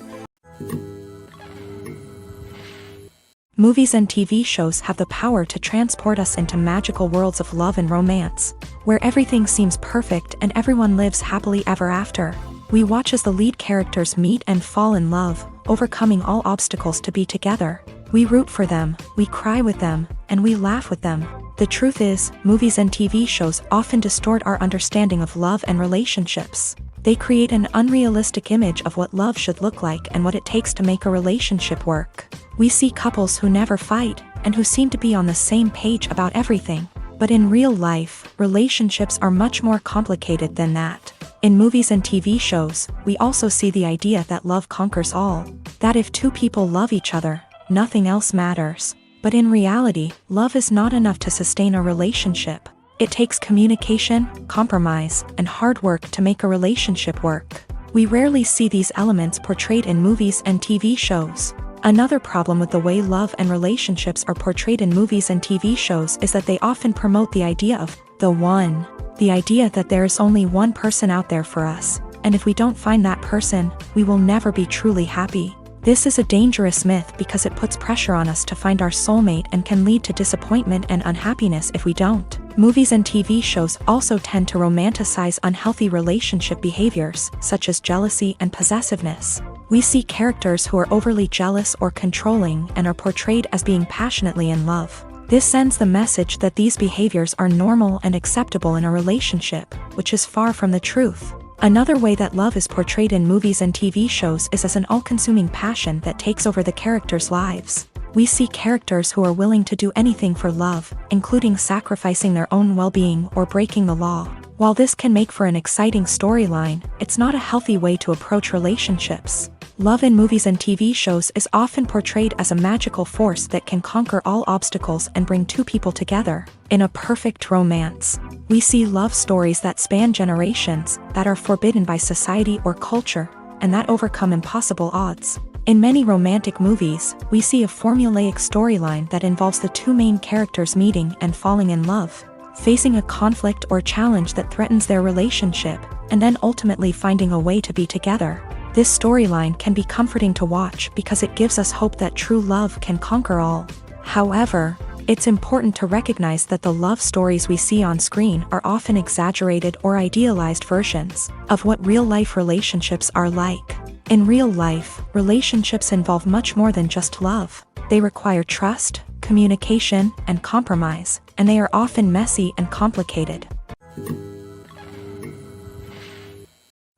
Movies and TV shows have the power to transport us into magical worlds of love and romance, where everything seems perfect and everyone lives happily ever after. We watch as the lead characters meet and fall in love, overcoming all obstacles to be together. We root for them, we cry with them, and we laugh with them. The truth is, movies and TV shows often distort our understanding of love and relationships. They create an unrealistic image of what love should look like and what it takes to make a relationship work. We see couples who never fight, and who seem to be on the same page about everything. But in real life, relationships are much more complicated than that. In movies and TV shows, we also see the idea that love conquers all. That if two people love each other, nothing else matters. But in reality, love is not enough to sustain a relationship. It takes communication, compromise, and hard work to make a relationship work. We rarely see these elements portrayed in movies and TV shows. Another problem with the way love and relationships are portrayed in movies and TV shows is that they often promote the idea of the one. The idea that there is only one person out there for us, and if we don't find that person, we will never be truly happy. This is a dangerous myth because it puts pressure on us to find our soulmate and can lead to disappointment and unhappiness if we don't. Movies and TV shows also tend to romanticize unhealthy relationship behaviors, such as jealousy and possessiveness. We see characters who are overly jealous or controlling and are portrayed as being passionately in love. This sends the message that these behaviors are normal and acceptable in a relationship, which is far from the truth. Another way that love is portrayed in movies and TV shows is as an all-consuming passion that takes over the characters' lives. We see characters who are willing to do anything for love, including sacrificing their own well-being or breaking the law. While this can make for an exciting storyline, it's not a healthy way to approach relationships. Love in movies and TV shows is often portrayed as a magical force that can conquer all obstacles and bring two people together in a perfect romance. We see love stories that span generations, that are forbidden by society or culture, and that overcome impossible odds. In many romantic movies, we see a formulaic storyline that involves the two main characters meeting and falling in love, facing a conflict or challenge that threatens their relationship, and then ultimately finding a way to be together. This storyline can be comforting to watch because it gives us hope that true love can conquer all. However, it's important to recognize that the love stories we see on screen are often exaggerated or idealized versions of what real-life relationships are like. In real life, relationships involve much more than just love. They require trust, communication, and compromise, and they are often messy and complicated.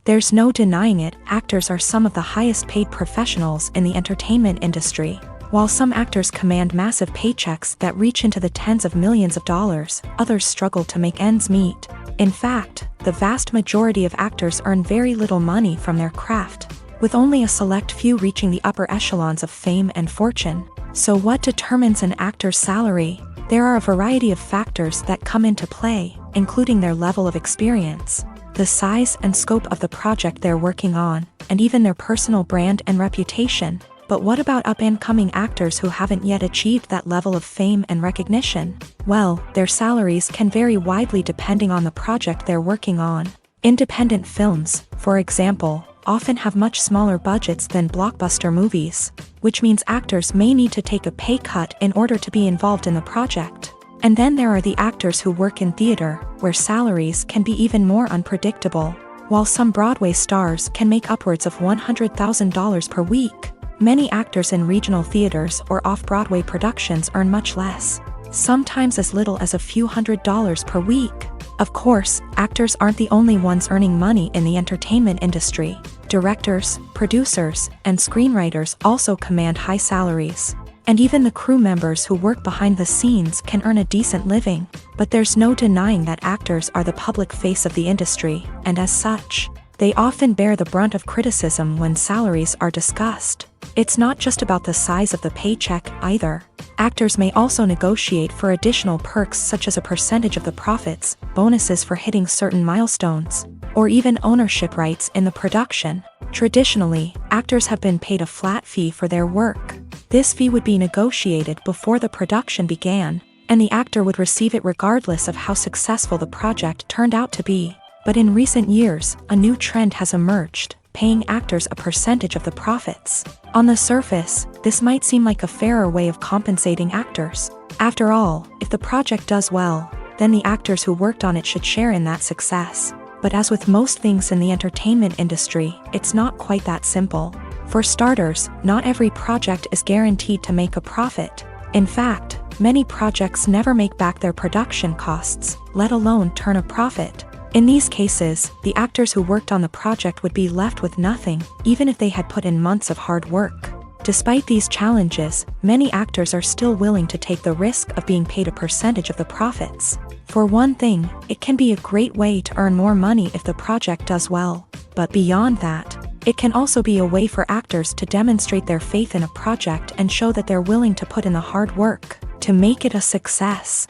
There's no denying it, actors are some of the highest paid professionals in the entertainment industry. While some actors command massive paychecks that reach into the tens of millions of dollars, others struggle to make ends meet. In fact, the vast majority of actors earn very little money from their craft, with only a select few reaching the upper echelons of fame and fortune. So what determines an actor's salary? There are a variety of factors that come into play, including their level of experience, the size and scope of the project they're working on, and even their personal brand and reputation. But what about up-and-coming actors who haven't yet achieved that level of fame and recognition? Well, their salaries can vary widely depending on the project they're working on. Independent films, for example, often have much smaller budgets than blockbuster movies, which means actors may need to take a pay cut in order to be involved in the project. And then there are the actors who work in theater, where salaries can be even more unpredictable. While some Broadway stars can make upwards of $100,000 per week, many actors in regional theaters or off-Broadway productions earn much less, sometimes as little as a few $100s per week. Of course, actors aren't the only ones earning money in the entertainment industry. Directors, producers, and screenwriters also command high salaries. And even the crew members who work behind the scenes can earn a decent living. But there's no denying that actors are the public face of the industry, and as such, They often bear the brunt of criticism when salaries are discussed. It's not just about the size of the paycheck either. Actors may also negotiate for additional perks such as a percentage of the profits, bonuses for hitting certain milestones, or even ownership rights in the production. Traditionally, actors have been paid a flat fee for their work. This fee would be negotiated before the production began, and the actor would receive it regardless of how successful the project turned out to be. But in recent years, a new trend has emerged, paying actors a percentage of the profits. On the surface, this might seem like a fairer way of compensating actors. After all, if the project does well, then the actors who worked on it should share in that success. But as with most things in the entertainment industry, it's not quite that simple. For starters, not every project is guaranteed to make a profit. In fact, many projects never make back their production costs, let alone turn a profit. In these cases, the actors who worked on the project would be left with nothing, even if they had put in months of hard work. Despite these challenges, many actors are still willing to take the risk of being paid a percentage of the profits. For one thing, it can be a great way to earn more money if the project does well. But beyond that, it can also be a way for actors to demonstrate their faith in a project and show that they're willing to put in the hard work to make it a success.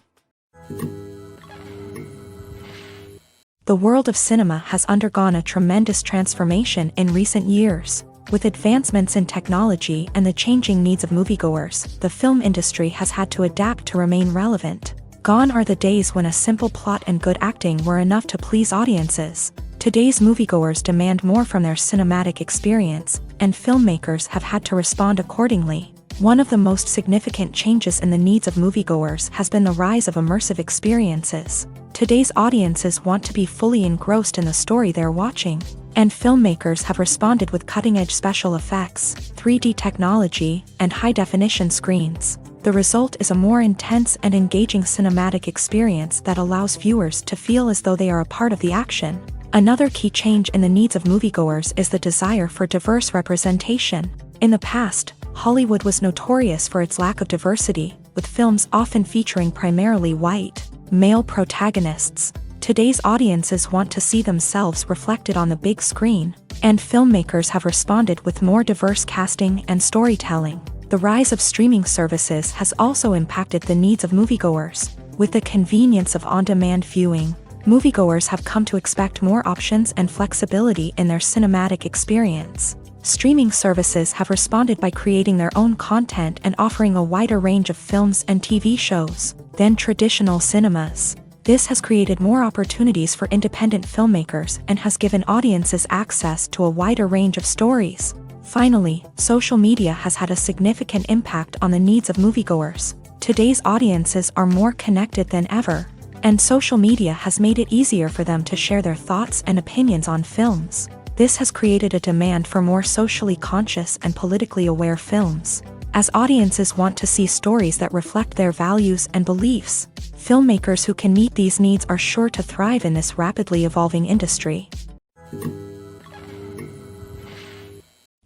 The world of cinema has undergone a tremendous transformation in recent years. With advancements in technology and the changing needs of moviegoers, the film industry has had to adapt to remain relevant. Gone are the days when a simple plot and good acting were enough to please audiences. Today's moviegoers demand more from their cinematic experience, and filmmakers have had to respond accordingly. One of the most significant changes in the needs of moviegoers has been the rise of immersive experiences. Today's audiences want to be fully engrossed in the story they're watching, and filmmakers have responded with cutting-edge special effects, 3D technology, and high-definition screens. The result is a more intense and engaging cinematic experience that allows viewers to feel as though they are a part of the action. Another key change in the needs of moviegoers is the desire for diverse representation. In the past, Hollywood was notorious for its lack of diversity, with films often featuring primarily white, male protagonists. Today's audiences want to see themselves reflected on the big screen, and filmmakers have responded with more diverse casting and storytelling. The rise of streaming services has also impacted the needs of moviegoers. With the convenience of on-demand viewing, moviegoers have come to expect more options and flexibility in their cinematic experience. Streaming services have responded by creating their own content and offering a wider range of films and TV shows than traditional cinemas. This has created more opportunities for independent filmmakers and has given audiences access to a wider range of stories. Finally, social media has had a significant impact on the needs of moviegoers. Today's audiences are more connected than ever, and social media has made it easier for them to share their thoughts and opinions on films. This has created a demand for more socially conscious and politically aware films. As audiences want to see stories that reflect their values and beliefs, filmmakers who can meet these needs are sure to thrive in this rapidly evolving industry.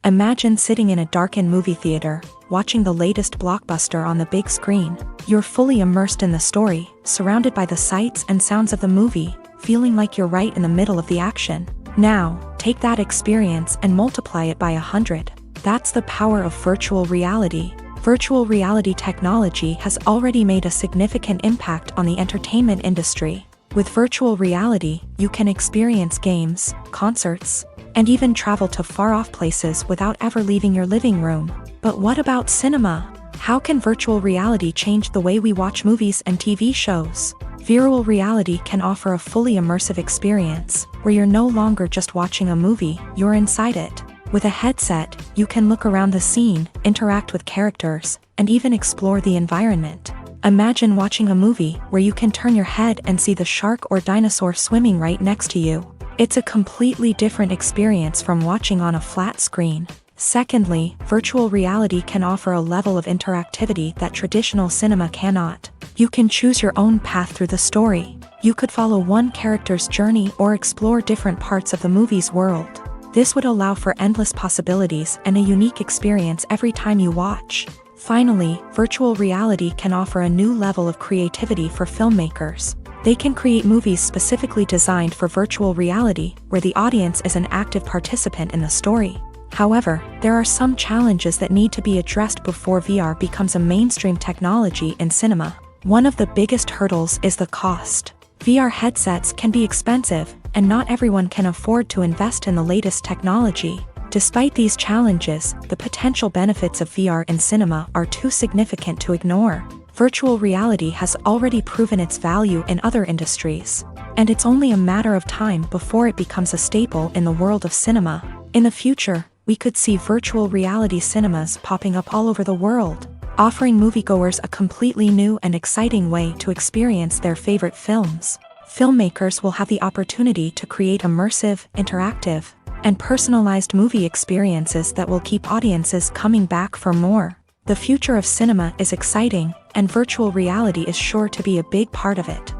Imagine sitting in a darkened movie theater, watching the latest blockbuster on the big screen. You're fully immersed in the story, surrounded by the sights and sounds of the movie, feeling like you're right in the middle of the action. Now, take that experience and multiply it by 100. That's the power of virtual reality. Virtual reality technology has already made a significant impact on the entertainment industry. With virtual reality, you can experience games, concerts, and even travel to far-off places without ever leaving your living room. But what about cinema? How can virtual reality change the way we watch movies and TV shows? Virtual reality can offer a fully immersive experience, where you're no longer just watching a movie, you're inside it. With a headset, you can look around the scene, interact with characters, and even explore the environment. Imagine watching a movie where you can turn your head and see the shark or dinosaur swimming right next to you. It's a completely different experience from watching on a flat screen. Secondly, virtual reality can offer a level of interactivity that traditional cinema cannot. You can choose your own path through the story. You could follow one character's journey or explore different parts of the movie's world. This would allow for endless possibilities and a unique experience every time you watch. Finally, virtual reality can offer a new level of creativity for filmmakers. They can create movies specifically designed for virtual reality, where the audience is an active participant in the story. However, there are some challenges that need to be addressed before VR becomes a mainstream technology in cinema. One of the biggest hurdles is the cost. VR headsets can be expensive, and not everyone can afford to invest in the latest technology. Despite these challenges, the potential benefits of VR in cinema are too significant to ignore. Virtual reality has already proven its value in other industries, and it's only a matter of time before it becomes a staple in the world of cinema. In the future, we could see virtual reality cinemas popping up all over the world, offering moviegoers a completely new and exciting way to experience their favorite films. Filmmakers will have the opportunity to create immersive, interactive, and personalized movie experiences that will keep audiences coming back for more. The future of cinema is exciting, and virtual reality is sure to be a big part of it.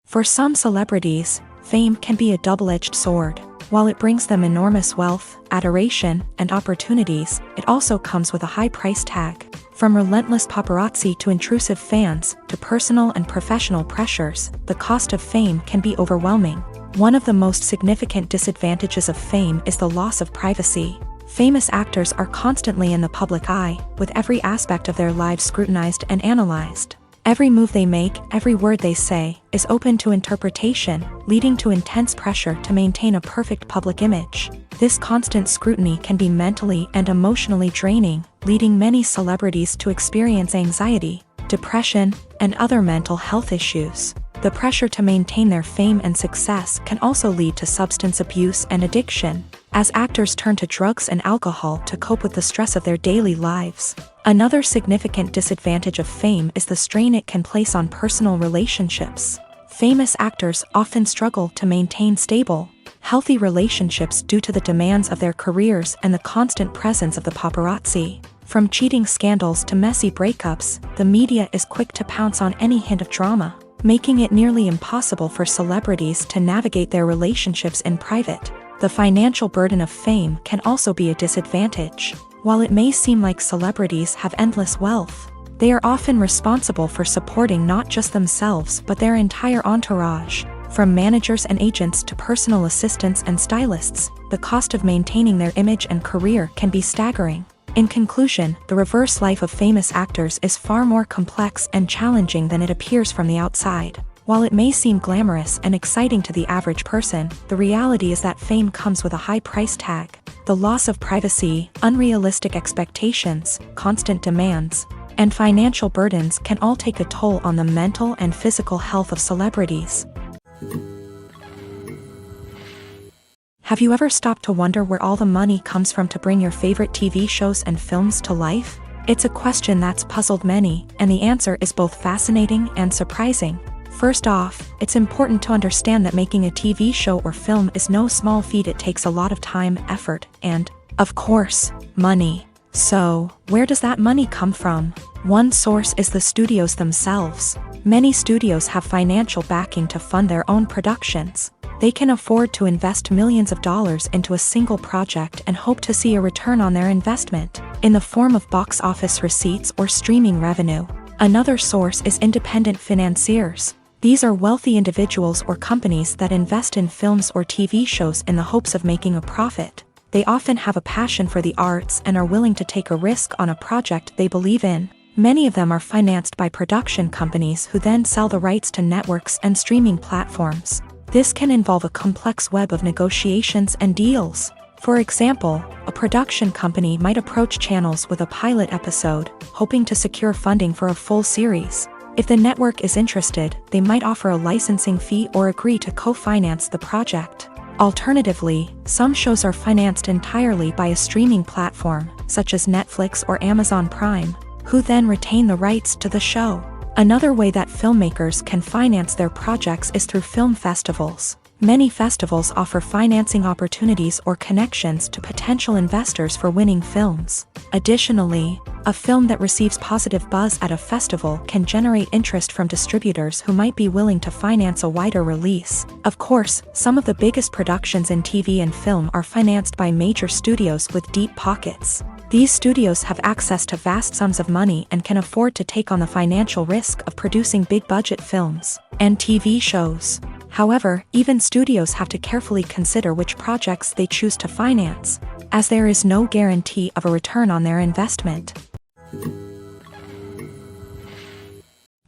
For some celebrities, fame can be a double-edged sword. While it brings them enormous wealth, adoration, and opportunities, it also comes with a high price tag. From relentless paparazzi to intrusive fans, to personal and professional pressures, the cost of fame can be overwhelming. One of the most significant disadvantages of fame is the loss of privacy. Famous actors are constantly in the public eye, with every aspect of their lives scrutinized and analyzed. Every move they make, every word they say, is open to interpretation, leading to intense pressure to maintain a perfect public image. This constant scrutiny can be mentally and emotionally draining, leading many celebrities to experience anxiety, depression, and other mental health issues. The pressure to maintain their fame and success can also lead to substance abuse and addiction, as actors turn to drugs and alcohol to cope with the stress of their daily lives. Another significant disadvantage of fame is the strain it can place on personal relationships. Famous actors often struggle to maintain stable, healthy relationships due to the demands of their careers and the constant presence of the paparazzi. From cheating scandals to messy breakups, the media is quick to pounce on any hint of drama, making it nearly impossible for celebrities to navigate their relationships in private. The financial burden of fame can also be a disadvantage. While it may seem like celebrities have endless wealth, they are often responsible for supporting not just themselves but their entire entourage. From managers and agents to personal assistants and stylists, the cost of maintaining their image and career can be staggering. In conclusion, the reverse life of famous actors is far more complex and challenging than it appears from the outside. While it may seem glamorous and exciting to the average person, the reality is that fame comes with a high price tag. The loss of privacy, unrealistic expectations, constant demands, and financial burdens can all take a toll on the mental and physical health of celebrities. Have you ever stopped to wonder where all the money comes from to bring your favorite TV shows and films to life? It's a question that's puzzled many, and the answer is both fascinating and surprising. First off, it's important to understand that making a TV show or film is no small feat. It takes a lot of time, effort, and, of course, money. So, where does that money come from? One source is the studios themselves. Many studios have financial backing to fund their own productions. They can afford to invest millions of dollars into a single project and hope to see a return on their investment, in the form of box office receipts or streaming revenue. Another source is independent financiers. These are wealthy individuals or companies that invest in films or TV shows in the hopes of making a profit. They often have a passion for the arts and are willing to take a risk on a project they believe in. Many of them are financed by production companies who then sell the rights to networks and streaming platforms. This can involve a complex web of negotiations and deals. For example, a production company might approach channels with a pilot episode, hoping to secure funding for a full series. If the network is interested, they might offer a licensing fee or agree to co-finance the project. Alternatively, some shows are financed entirely by a streaming platform, such as Netflix or Amazon Prime, who then retain the rights to the show. Another way that filmmakers can finance their projects is through film festivals. Many festivals offer financing opportunities or connections to potential investors for winning films. Additionally, a film that receives positive buzz at a festival can generate interest from distributors who might be willing to finance a wider release. Of course, some of the biggest productions in TV and film are financed by major studios with deep pockets. These studios have access to vast sums of money and can afford to take on the financial risk of producing big-budget films and TV shows. However, even studios have to carefully consider which projects they choose to finance, as there is no guarantee of a return on their investment.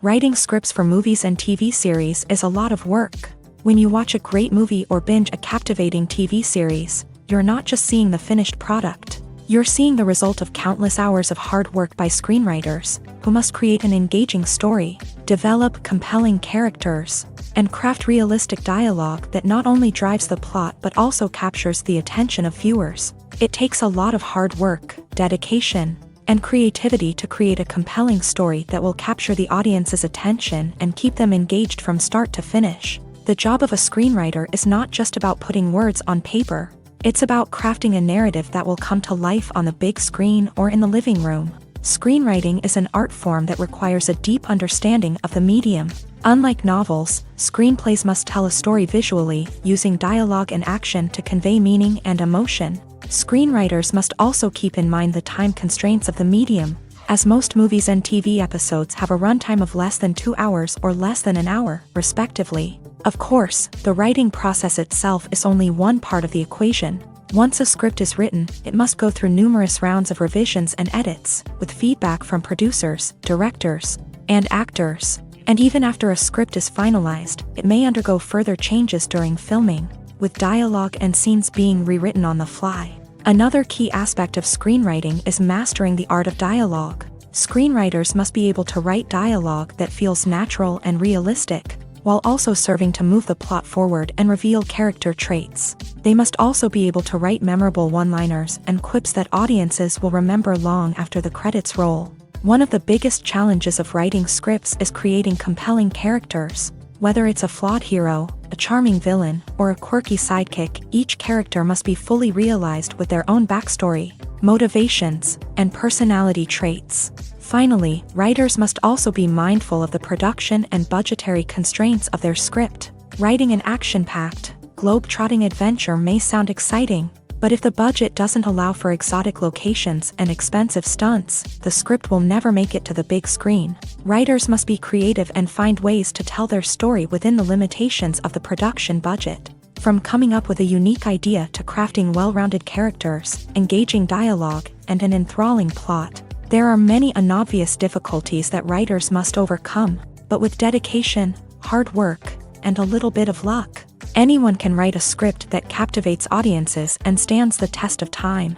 Writing scripts for movies and TV series is a lot of work. When you watch a great movie or binge a captivating TV series, you're not just seeing the finished product. You're seeing the result of countless hours of hard work by screenwriters, who must create an engaging story, develop compelling characters, and craft realistic dialogue that not only drives the plot but also captures the attention of viewers. It takes a lot of hard work, dedication, and creativity to create a compelling story that will capture the audience's attention and keep them engaged from start to finish. The job of a screenwriter is not just about putting words on paper. It's about crafting a narrative that will come to life on the big screen or in the living room. Screenwriting is an art form that requires a deep understanding of the medium. Unlike novels, screenplays must tell a story visually, using dialogue and action to convey meaning and emotion. Screenwriters must also keep in mind the time constraints of the medium, as most movies and TV episodes have a runtime of less than 2 hours or less than an hour, respectively. Of course, the writing process itself is only one part of the equation. Once a script is written, it must go through numerous rounds of revisions and edits, with feedback from producers, directors, and actors. And even after a script is finalized, it may undergo further changes during filming, with dialogue and scenes being rewritten on the fly. Another key aspect of screenwriting is mastering the art of dialogue. Screenwriters must be able to write dialogue that feels natural and realistic, while also serving to move the plot forward and reveal character traits. They must also be able to write memorable one-liners and quips that audiences will remember long after the credits roll. One of the biggest challenges of writing scripts is creating compelling characters. Whether it's a flawed hero, a charming villain, or a quirky sidekick, each character must be fully realized with their own backstory, motivations, and personality traits. Finally, writers must also be mindful of the production and budgetary constraints of their script. Writing an action-packed, globe-trotting adventure may sound exciting, but if the budget doesn't allow for exotic locations and expensive stunts, the script will never make it to the big screen. Writers must be creative and find ways to tell their story within the limitations of the production budget. From coming up with a unique idea to crafting well-rounded characters, engaging dialogue, and an enthralling plot, there are many unobvious difficulties that writers must overcome, but with dedication, hard work, and a little bit of luck, anyone can write a script that captivates audiences and stands the test of time.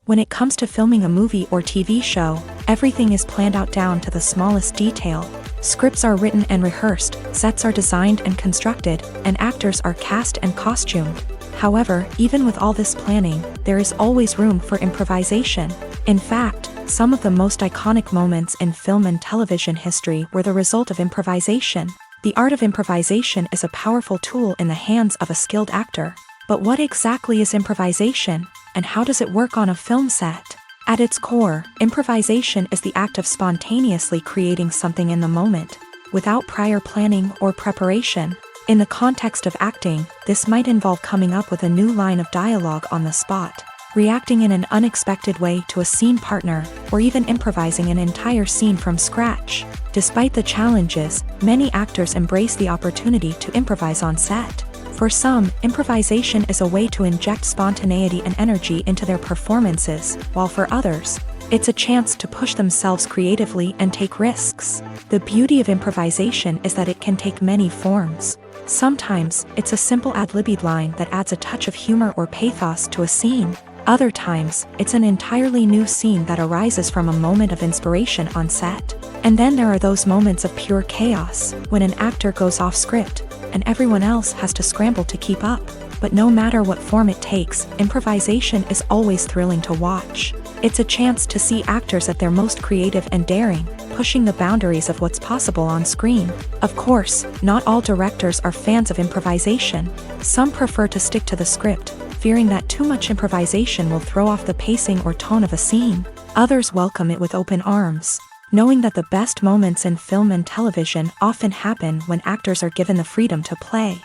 When it comes to filming a movie or TV show, everything is planned out down to the smallest detail. Scripts are written and rehearsed, sets are designed and constructed, and actors are cast and costumed. However, even with all this planning, there is always room for improvisation. In fact, some of the most iconic moments in film and television history were the result of improvisation. The art of improvisation is a powerful tool in the hands of a skilled actor. But what exactly is improvisation, and how does it work on a film set? At its core, improvisation is the act of spontaneously creating something in the moment, without prior planning or preparation. In the context of acting, this might involve coming up with a new line of dialogue on the spot, reacting in an unexpected way to a scene partner, or even improvising an entire scene from scratch. Despite the challenges, many actors embrace the opportunity to improvise on set. For some, improvisation is a way to inject spontaneity and energy into their performances, while for others, it's a chance to push themselves creatively and take risks. The beauty of improvisation is that it can take many forms. Sometimes, it's a simple ad-libbed line that adds a touch of humor or pathos to a scene. Other times, it's an entirely new scene that arises from a moment of inspiration on set. And then there are those moments of pure chaos, when an actor goes off script, and everyone else has to scramble to keep up. But no matter what form it takes, improvisation is always thrilling to watch. It's a chance to see actors at their most creative and daring, pushing the boundaries of what's possible on screen. Of course, not all directors are fans of improvisation. Some prefer to stick to the script, fearing that too much improvisation will throw off the pacing or tone of a scene. Others welcome it with open arms, knowing that the best moments in film and television often happen when actors are given the freedom to play.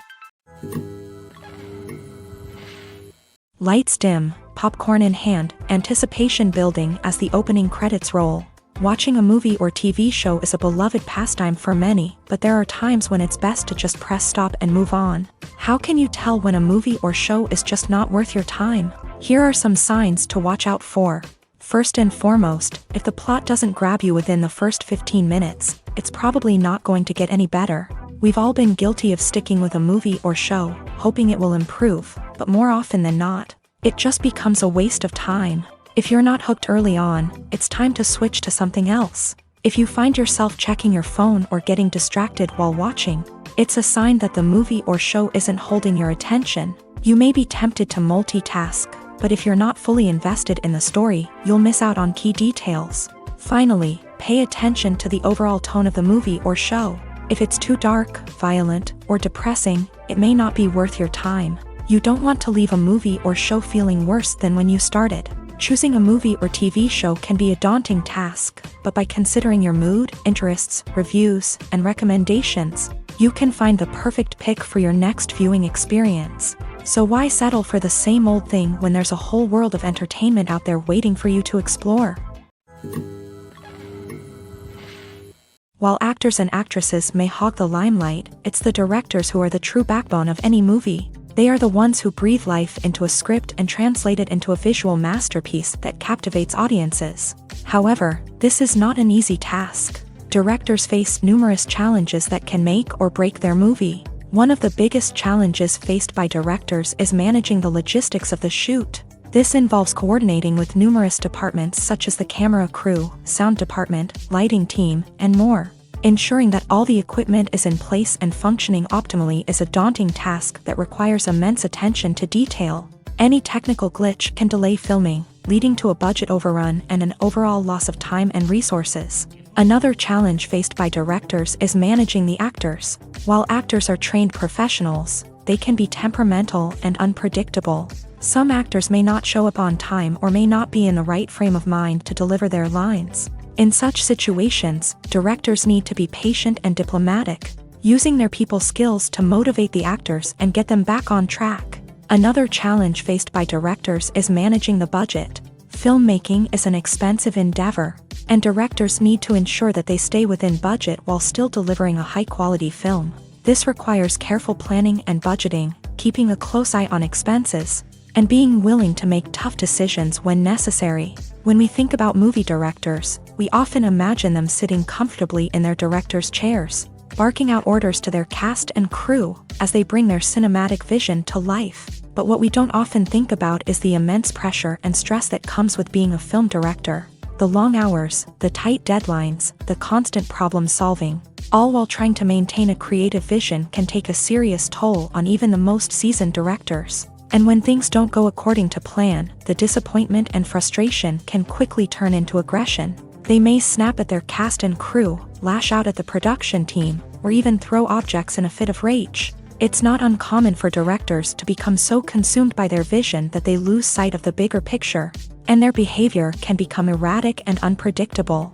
Lights dim, popcorn in hand, anticipation building as the opening credits roll. Watching a movie or TV show is a beloved pastime for many, but there are times when it's best to just press stop and move on. How can you tell when a movie or show is just not worth your time? Here are some signs to watch out for. First and foremost, if the plot doesn't grab you within the first 15 minutes, it's probably not going to get any better. We've all been guilty of sticking with a movie or show, hoping it will improve, but more often than not, it just becomes a waste of time. If you're not hooked early on, it's time to switch to something else. If you find yourself checking your phone or getting distracted while watching, it's a sign that the movie or show isn't holding your attention. You may be tempted to multitask, but if you're not fully invested in the story, you'll miss out on key details. Finally, pay attention to the overall tone of the movie or show. If it's too dark, violent, or depressing, it may not be worth your time. You don't want to leave a movie or show feeling worse than when you started. Choosing a movie or TV show can be a daunting task, but by considering your mood, interests, reviews, and recommendations, you can find the perfect pick for your next viewing experience. So why settle for the same old thing when there's a whole world of entertainment out there waiting for you to explore? While actors and actresses may hog the limelight, it's the directors who are the true backbone of any movie. They are the ones who breathe life into a script and translate it into a visual masterpiece that captivates audiences. However, this is not an easy task. Directors face numerous challenges that can make or break their movie. One of the biggest challenges faced by directors is managing the logistics of the shoot. This involves coordinating with numerous departments such as the camera crew, sound department, lighting team, and more. Ensuring that all the equipment is in place and functioning optimally is a daunting task that requires immense attention to detail. Any technical glitch can delay filming, leading to a budget overrun and an overall loss of time and resources. Another challenge faced by directors is managing the actors. While actors are trained professionals, they can be temperamental and unpredictable. Some actors may not show up on time or may not be in the right frame of mind to deliver their lines. In such situations, directors need to be patient and diplomatic, using their people skills to motivate the actors and get them back on track. Another challenge faced by directors is managing the budget. Filmmaking is an expensive endeavor, and directors need to ensure that they stay within budget while still delivering a high-quality film. This requires careful planning and budgeting, keeping a close eye on expenses, and being willing to make tough decisions when necessary. When we think about movie directors, we often imagine them sitting comfortably in their director's chairs, barking out orders to their cast and crew as they bring their cinematic vision to life. But what we don't often think about is the immense pressure and stress that comes with being a film director. The long hours, the tight deadlines, the constant problem solving, all while trying to maintain a creative vision can take a serious toll on even the most seasoned directors. And when things don't go according to plan, the disappointment and frustration can quickly turn into aggression. They may snap at their cast and crew, lash out at the production team, or even throw objects in a fit of rage. It's not uncommon for directors to become so consumed by their vision that they lose sight of the bigger picture, and their behavior can become erratic and unpredictable.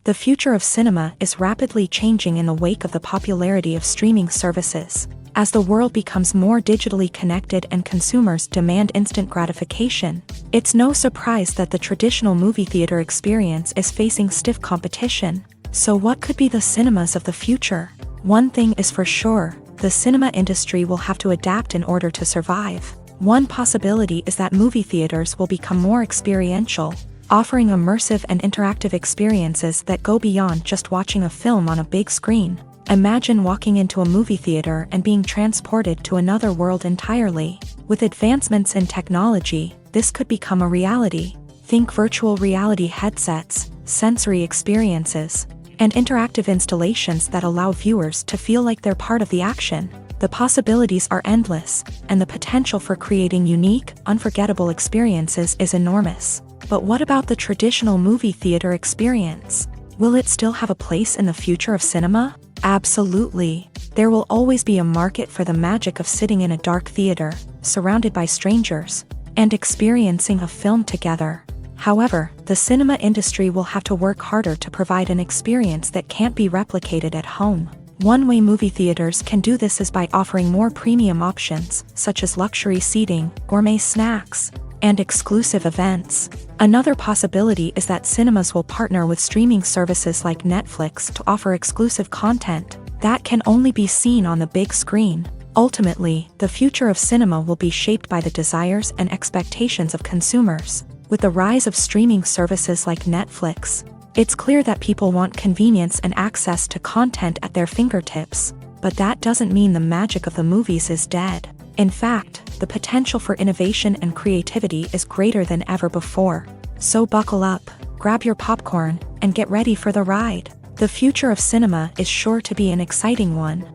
The future of cinema is rapidly changing in the wake of the popularity of streaming services. As the world becomes more digitally connected and consumers demand instant gratification, it's no surprise that the traditional movie theater experience is facing stiff competition. So what could be the cinemas of the future? One thing is for sure, the cinema industry will have to adapt in order to survive. One possibility is that movie theaters will become more experiential, offering immersive and interactive experiences that go beyond just watching a film on a big screen. Imagine walking into a movie theater and being transported to another world entirely. With advancements in technology, this could become a reality. Think virtual reality headsets, sensory experiences, and interactive installations that allow viewers to feel like they're part of the action. The possibilities are endless, and the potential for creating unique, unforgettable experiences is enormous. But what about the traditional movie theater experience? Will it still have a place in the future of cinema? Absolutely. There will always be a market for the magic of sitting in a dark theater, surrounded by strangers, and experiencing a film together. However, the cinema industry will have to work harder to provide an experience that can't be replicated at home. One way movie theaters can do this is by offering more premium options, such as luxury seating, gourmet snacks, and exclusive events. Another possibility is that cinemas will partner with streaming services like Netflix to offer exclusive content that can only be seen on the big screen. Ultimately, the future of cinema will be shaped by the desires and expectations of consumers. With the rise of streaming services like Netflix, it's clear that people want convenience and access to content at their fingertips. But that doesn't mean the magic of the movies is dead. In fact, the potential for innovation and creativity is greater than ever before. So buckle up, grab your popcorn, and get ready for the ride. The future of cinema is sure to be an exciting one.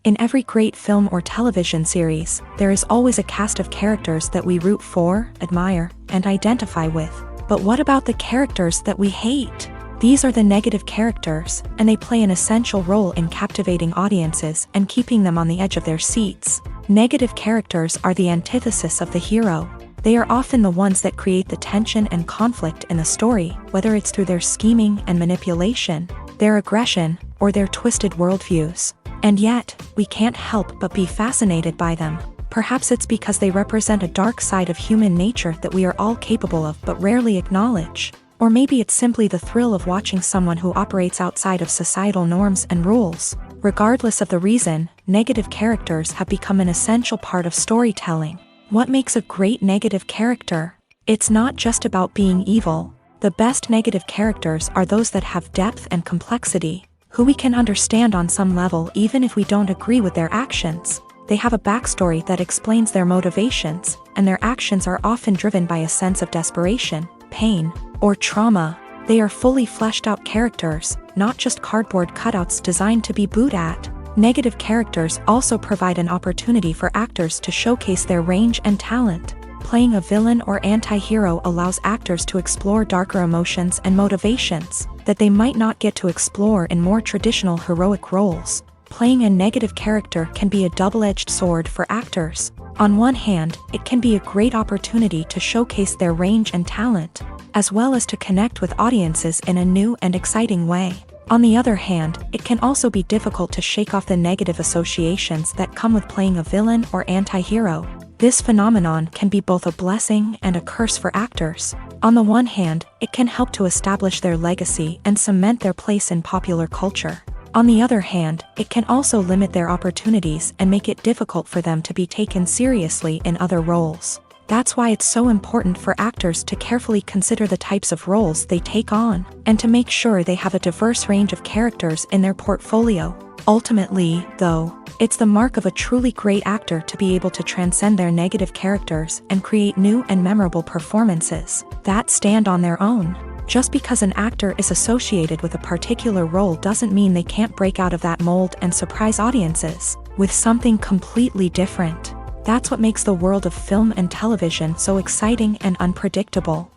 In every great film or television series, there is always a cast of characters that we root for, admire, and identify with. But what about the characters that we hate? These are the negative characters, and they play an essential role in captivating audiences and keeping them on the edge of their seats. Negative characters are the antithesis of the hero. They are often the ones that create the tension and conflict in the story, whether it's through their scheming and manipulation, their aggression, or their twisted worldviews. And yet, we can't help but be fascinated by them. Perhaps it's because they represent a dark side of human nature that we are all capable of but rarely acknowledge. Or maybe it's simply the thrill of watching someone who operates outside of societal norms and rules. Regardless of the reason, negative characters have become an essential part of storytelling. What makes a great negative character? It's not just about being evil. The best negative characters are those that have depth and complexity, who we can understand on some level even if we don't agree with their actions. They have a backstory that explains their motivations, and their actions are often driven by a sense of desperation, pain, or trauma. They are fully fleshed out characters, not just cardboard cutouts designed to be booed at. Negative characters also provide an opportunity for actors to showcase their range and talent. Playing a villain or anti-hero allows actors to explore darker emotions and motivations that they might not get to explore in more traditional heroic roles. Playing a negative character can be a double-edged sword for actors. On one hand, it can be a great opportunity to showcase their range and talent, as well as to connect with audiences in a new and exciting way. On the other hand, it can also be difficult to shake off the negative associations that come with playing a villain or anti-hero. This phenomenon can be both a blessing and a curse for actors. On the one hand, it can help to establish their legacy and cement their place in popular culture. On the other hand, it can also limit their opportunities and make it difficult for them to be taken seriously in other roles. That's why it's so important for actors to carefully consider the types of roles they take on, and to make sure they have a diverse range of characters in their portfolio. Ultimately, though, it's the mark of a truly great actor to be able to transcend their negative characters and create new and memorable performances that stand on their own. Just because an actor is associated with a particular role doesn't mean they can't break out of that mold and surprise audiences with something completely different. That's what makes the world of film and television so exciting and unpredictable.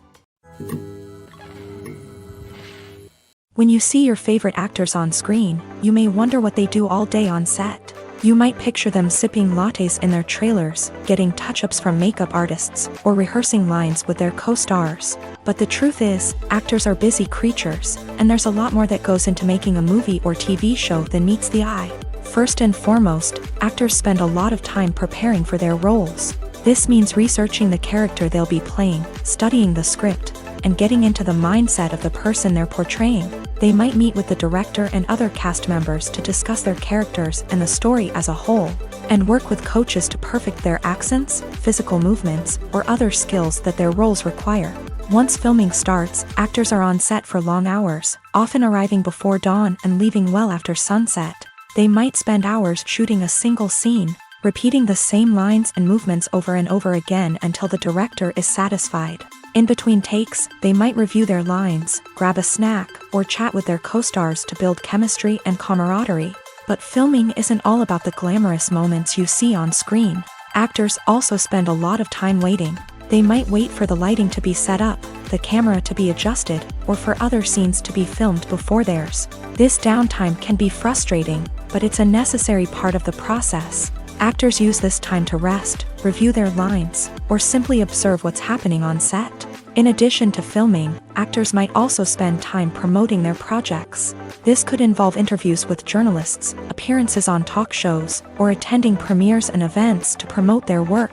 When you see your favorite actors on screen, you may wonder what they do all day on set. You might picture them sipping lattes in their trailers, getting touch-ups from makeup artists, or rehearsing lines with their co-stars. But the truth is, actors are busy creatures, and there's a lot more that goes into making a movie or TV show than meets the eye. First and foremost, actors spend a lot of time preparing for their roles. This means researching the character they'll be playing, studying the script, and getting into the mindset of the person they're portraying. They might meet with the director and other cast members to discuss their characters and the story as a whole, and work with coaches to perfect their accents, physical movements, or other skills that their roles require. Once filming starts, actors are on set for long hours, often arriving before dawn and leaving well after sunset. They might spend hours shooting a single scene, repeating the same lines and movements over and over again until the director is satisfied. In between takes, they might review their lines, grab a snack, or chat with their co-stars to build chemistry and camaraderie. But filming isn't all about the glamorous moments you see on screen. Actors also spend a lot of time waiting. They might wait for the lighting to be set up, the camera to be adjusted, or for other scenes to be filmed before theirs. This downtime can be frustrating, but it's a necessary part of the process. Actors use this time to rest, review their lines, or simply observe what's happening on set. In addition to filming, actors might also spend time promoting their projects. This could involve interviews with journalists, appearances on talk shows, or attending premieres and events to promote their work.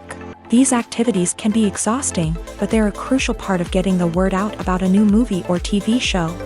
These activities can be exhausting, but they're a crucial part of getting the word out about a new movie or TV show.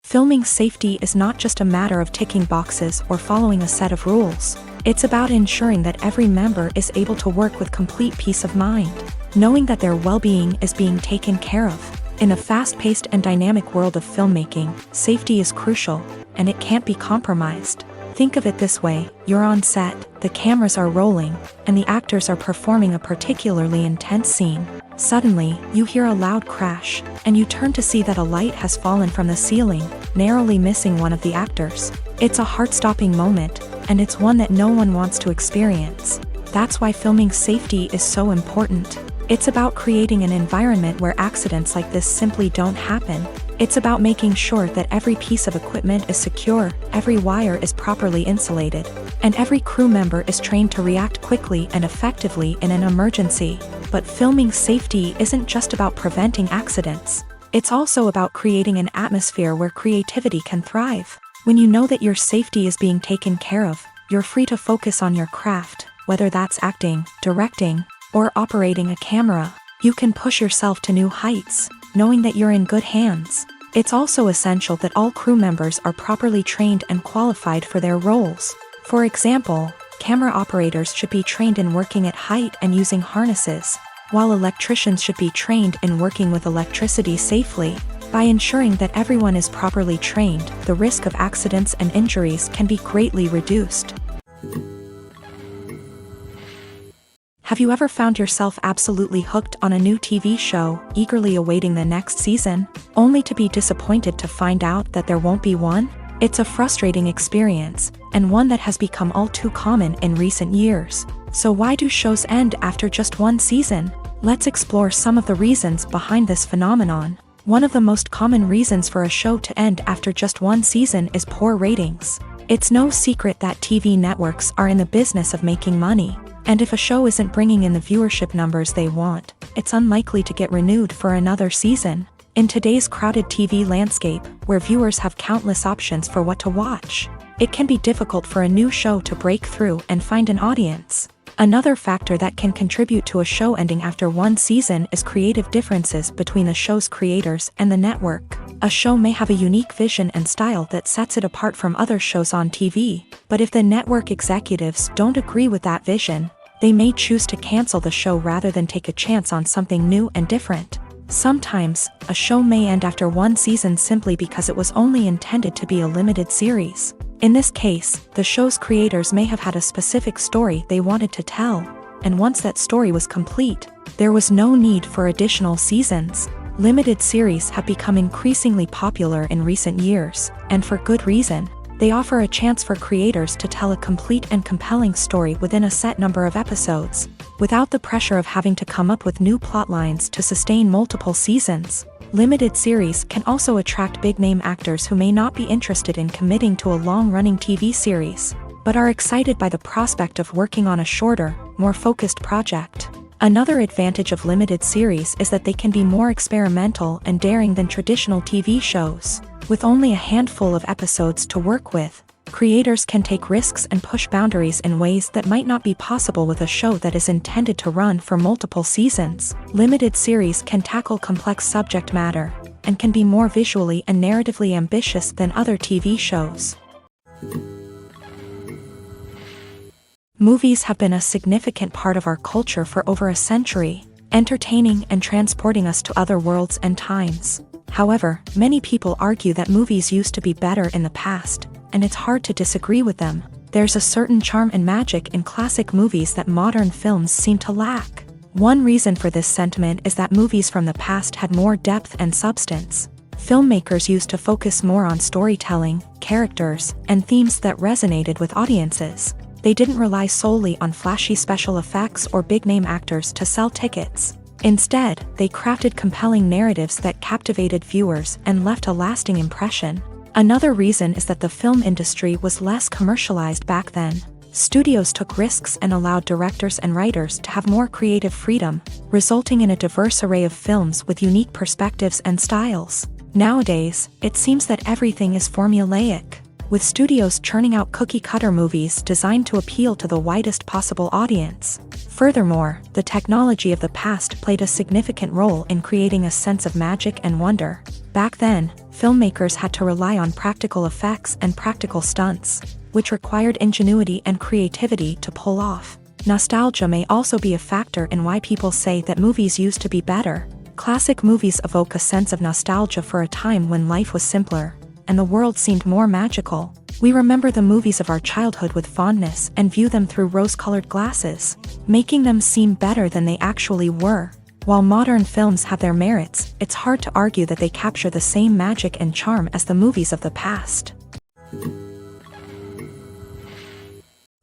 Filming safety is not just a matter of ticking boxes or following a set of rules. It's about ensuring that every member is able to work with complete peace of mind, knowing that their well-being is being taken care of. In a fast-paced and dynamic world of filmmaking, safety is crucial, and it can't be compromised. Think of it this way: you're on set, the cameras are rolling, and the actors are performing a particularly intense scene. Suddenly, you hear a loud crash, and you turn to see that a light has fallen from the ceiling, narrowly missing one of the actors. It's a heart-stopping moment, and it's one that no one wants to experience. That's why filming safety is so important. It's about creating an environment where accidents like this simply don't happen. It's about making sure that every piece of equipment is secure, every wire is properly insulated, and every crew member is trained to react quickly and effectively in an emergency. But filming safety isn't just about preventing accidents. It's also about creating an atmosphere where creativity can thrive. When you know that your safety is being taken care of, you're free to focus on your craft, whether that's acting, directing, or operating a camera. You can push yourself to new heights, knowing that you're in good hands. It's also essential that all crew members are properly trained and qualified for their roles. For example, camera operators should be trained in working at height and using harnesses, while electricians should be trained in working with electricity safely. By ensuring that everyone is properly trained, the risk of accidents and injuries can be greatly reduced. Have you ever found yourself absolutely hooked on a new TV show, eagerly awaiting the next season, only to be disappointed to find out that there won't be one? It's a frustrating experience, and one that has become all too common in recent years. So why do shows end after just one season? Let's explore some of the reasons behind this phenomenon. One of the most common reasons for a show to end after just one season is poor ratings. It's no secret that TV networks are in the business of making money. And if a show isn't bringing in the viewership numbers they want, it's unlikely to get renewed for another season. In today's crowded TV landscape, where viewers have countless options for what to watch, it can be difficult for a new show to break through and find an audience. Another factor that can contribute to a show ending after one season is creative differences between the show's creators and the network. A show may have a unique vision and style that sets it apart from other shows on TV, but if the network executives don't agree with that vision, they may choose to cancel the show rather than take a chance on something new and different. Sometimes, a show may end after one season simply because it was only intended to be a limited series. In this case, the show's creators may have had a specific story they wanted to tell, and once that story was complete, there was no need for additional seasons. Limited series have become increasingly popular in recent years, and for good reason. They offer a chance for creators to tell a complete and compelling story within a set number of episodes, without the pressure of having to come up with new plot lines to sustain multiple seasons. Limited series can also attract big-name actors who may not be interested in committing to a long-running TV series, but are excited by the prospect of working on a shorter, more focused project. Another advantage of limited series is that they can be more experimental and daring than traditional TV shows. With only a handful of episodes to work with, creators can take risks and push boundaries in ways that might not be possible with a show that is intended to run for multiple seasons. Limited series can tackle complex subject matter, and can be more visually and narratively ambitious than other TV shows. Movies have been a significant part of our culture for over a century, entertaining and transporting us to other worlds and times. However, many people argue that movies used to be better in the past, and it's hard to disagree with them. There's a certain charm and magic in classic movies that modern films seem to lack. One reason for this sentiment is that movies from the past had more depth and substance. Filmmakers used to focus more on storytelling, characters, and themes that resonated with audiences. They didn't rely solely on flashy special effects or big-name actors to sell tickets. Instead, they crafted compelling narratives that captivated viewers and left a lasting impression. Another reason is that the film industry was less commercialized back then. Studios took risks and allowed directors and writers to have more creative freedom, resulting in a diverse array of films with unique perspectives and styles. Nowadays, it seems that everything is formulaic, with studios churning out cookie-cutter movies designed to appeal to the widest possible audience. Furthermore, the technology of the past played a significant role in creating a sense of magic and wonder. Back then, filmmakers had to rely on practical effects and practical stunts, which required ingenuity and creativity to pull off. Nostalgia may also be a factor in why people say that movies used to be better. Classic movies evoke a sense of nostalgia for a time when life was simpler, and the world seemed more magical. We remember the movies of our childhood with fondness and view them through rose-colored glasses, making them seem better than they actually were. While modern films have their merits, it's hard to argue that they capture the same magic and charm as the movies of the past.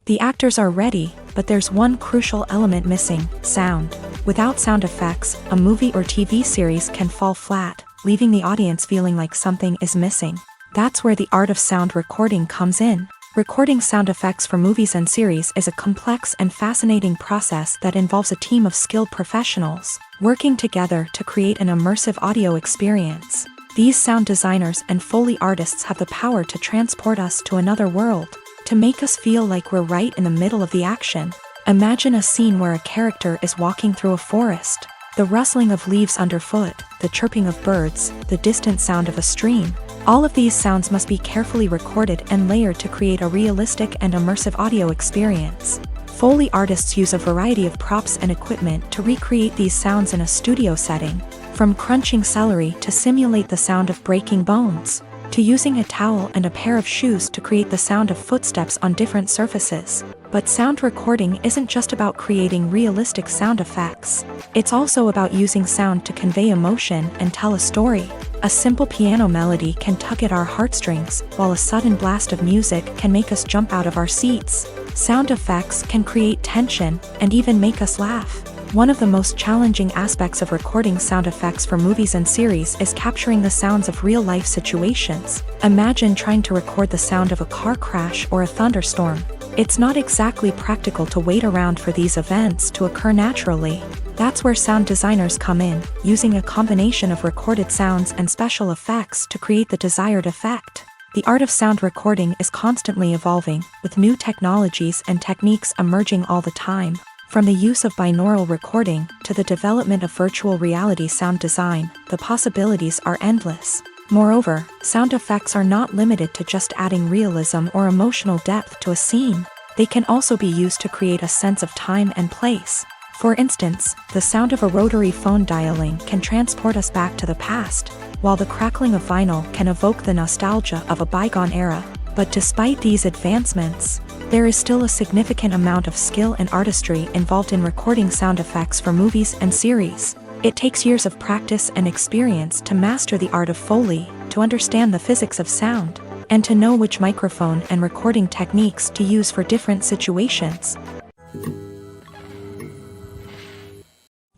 The actors are ready, but there's one crucial element missing: sound. Without sound effects, a movie or TV series can fall flat, leaving the audience feeling like something is missing. That's where the art of sound recording comes in. Recording sound effects for movies and series is a complex and fascinating process that involves a team of skilled professionals working together to create an immersive audio experience. These sound designers and Foley artists have the power to transport us to another world, to make us feel like we're right in the middle of the action. Imagine a scene where a character is walking through a forest. The rustling of leaves underfoot, the chirping of birds, the distant sound of a stream. All of these sounds must be carefully recorded and layered to create a realistic and immersive audio experience. Foley artists use a variety of props and equipment to recreate these sounds in a studio setting, from crunching celery to simulate the sound of breaking bones, to using a towel and a pair of shoes to create the sound of footsteps on different surfaces. But sound recording isn't just about creating realistic sound effects. It's also about using sound to convey emotion and tell a story. A simple piano melody can tug at our heartstrings, while a sudden blast of music can make us jump out of our seats. Sound effects can create tension and even make us laugh. One of the most challenging aspects of recording sound effects for movies and series is capturing the sounds of real-life situations. Imagine trying to record the sound of a car crash or a thunderstorm. It's not exactly practical to wait around for these events to occur naturally. That's where sound designers come in, using a combination of recorded sounds and special effects to create the desired effect. The art of sound recording is constantly evolving, with new technologies and techniques emerging all the time. From the use of binaural recording to the development of virtual reality sound design, the possibilities are endless. Moreover, sound effects are not limited to just adding realism or emotional depth to a scene. They can also be used to create a sense of time and place. For instance, the sound of a rotary phone dialing can transport us back to the past, while the crackling of vinyl can evoke the nostalgia of a bygone era. But despite these advancements, there is still a significant amount of skill and artistry involved in recording sound effects for movies and series. It takes years of practice and experience to master the art of Foley, to understand the physics of sound, and to know which microphone and recording techniques to use for different situations.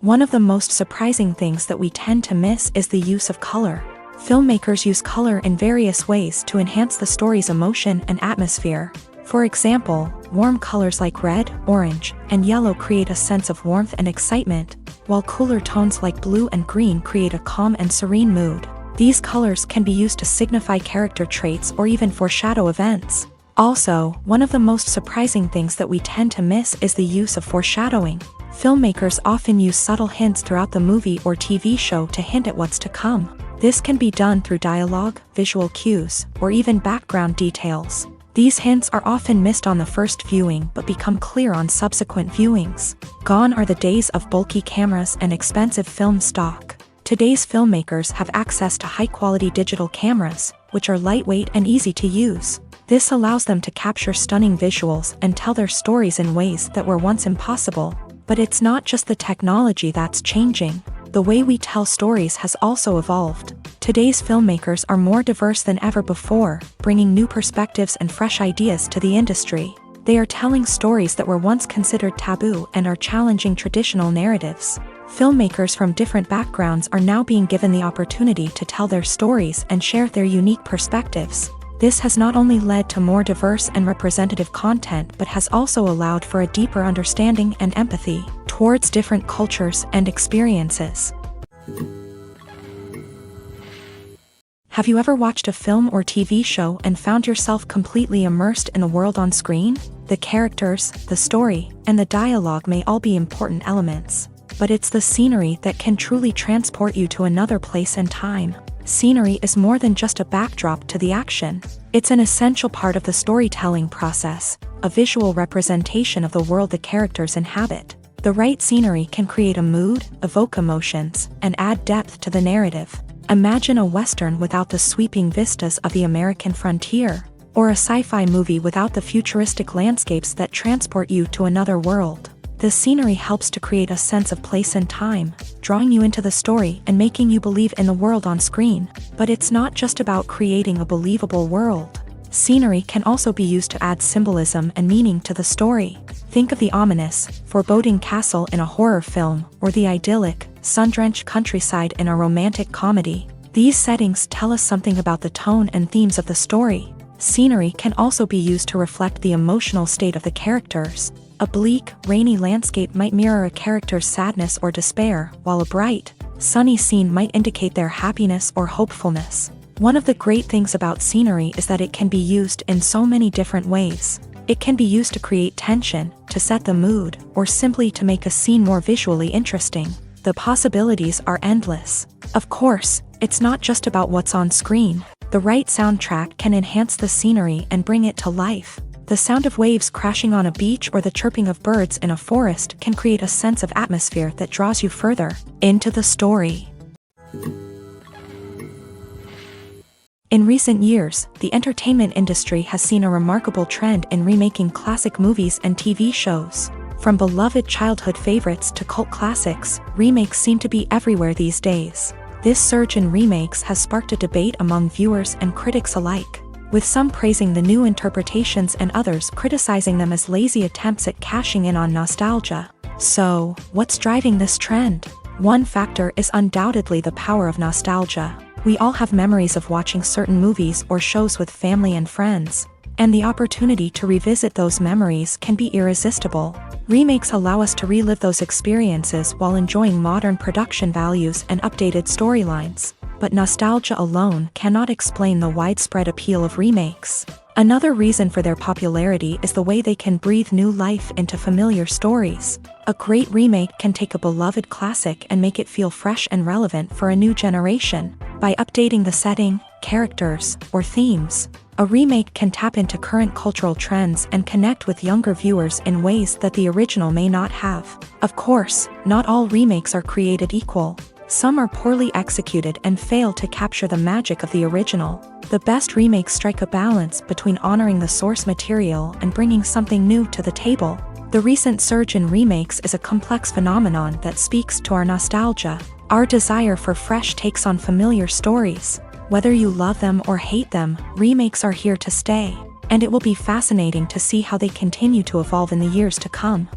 One of the most surprising things that we tend to miss is the use of color. Filmmakers use color in various ways to enhance the story's emotion and atmosphere. For example, warm colors like red, orange, and yellow create a sense of warmth and excitement, while cooler tones like blue and green create a calm and serene mood. These colors can be used to signify character traits or even foreshadow events. Also, one of the most surprising things that we tend to miss is the use of foreshadowing. Filmmakers often use subtle hints throughout the movie or TV show to hint at what's to come. This can be done through dialogue, visual cues, or even background details. These hints are often missed on the first viewing but become clear on subsequent viewings. Gone are the days of bulky cameras and expensive film stock. Today's filmmakers have access to high-quality digital cameras, which are lightweight and easy to use. This allows them to capture stunning visuals and tell their stories in ways that were once impossible. But it's not just the technology that's changing. The way we tell stories has also evolved. Today's filmmakers are more diverse than ever before, bringing new perspectives and fresh ideas to the industry. They are telling stories that were once considered taboo and are challenging traditional narratives. Filmmakers from different backgrounds are now being given the opportunity to tell their stories and share their unique perspectives. This has not only led to more diverse and representative content but has also allowed for a deeper understanding and empathy towards different cultures and experiences. Have you ever watched a film or TV show and found yourself completely immersed in the world on screen? The characters, the story, and the dialogue may all be important elements, but it's the scenery that can truly transport you to another place and time. Scenery is more than just a backdrop to the action. It's an essential part of the storytelling process, a visual representation of the world the characters inhabit. The right scenery can create a mood, evoke emotions, and add depth to the narrative. Imagine a Western without the sweeping vistas of the American frontier, or a sci-fi movie without the futuristic landscapes that transport you to another world. The scenery helps to create a sense of place and time, drawing you into the story and making you believe in the world on screen. But it's not just about creating a believable world. Scenery can also be used to add symbolism and meaning to the story. Think of the ominous, foreboding castle in a horror film, or the idyllic, sun-drenched countryside in a romantic comedy. These settings tell us something about the tone and themes of the story. Scenery can also be used to reflect the emotional state of the characters. A bleak, rainy landscape might mirror a character's sadness or despair, while a bright, sunny scene might indicate their happiness or hopefulness. One of the great things about scenery is that it can be used in so many different ways. It can be used to create tension, to set the mood, or simply to make a scene more visually interesting. The possibilities are endless. Of course, it's not just about what's on screen. The right soundtrack can enhance the scenery and bring it to life. The sound of waves crashing on a beach or the chirping of birds in a forest can create a sense of atmosphere that draws you further into the story. In recent years, the entertainment industry has seen a remarkable trend in remaking classic movies and TV shows. From beloved childhood favorites to cult classics, remakes seem to be everywhere these days. This surge in remakes has sparked a debate among viewers and critics alike, with some praising the new interpretations and others criticizing them as lazy attempts at cashing in on nostalgia. So, what's driving this trend? One factor is undoubtedly the power of nostalgia. We all have memories of watching certain movies or shows with family and friends, and the opportunity to revisit those memories can be irresistible. Remakes allow us to relive those experiences while enjoying modern production values and updated storylines. But nostalgia alone cannot explain the widespread appeal of remakes. Another reason for their popularity is the way they can breathe new life into familiar stories. A great remake can take a beloved classic and make it feel fresh and relevant for a new generation. By updating the setting, characters, or themes, a remake can tap into current cultural trends and connect with younger viewers in ways that the original may not have. Of course, not all remakes are created equal. Some are poorly executed and fail to capture the magic of the original. The best remakes strike a balance between honoring the source material and bringing something new to the table. The recent surge in remakes is a complex phenomenon that speaks to our nostalgia, our desire for fresh takes on familiar stories. Whether you love them or hate them, remakes are here to stay, and it will be fascinating to see how they continue to evolve in the years to come.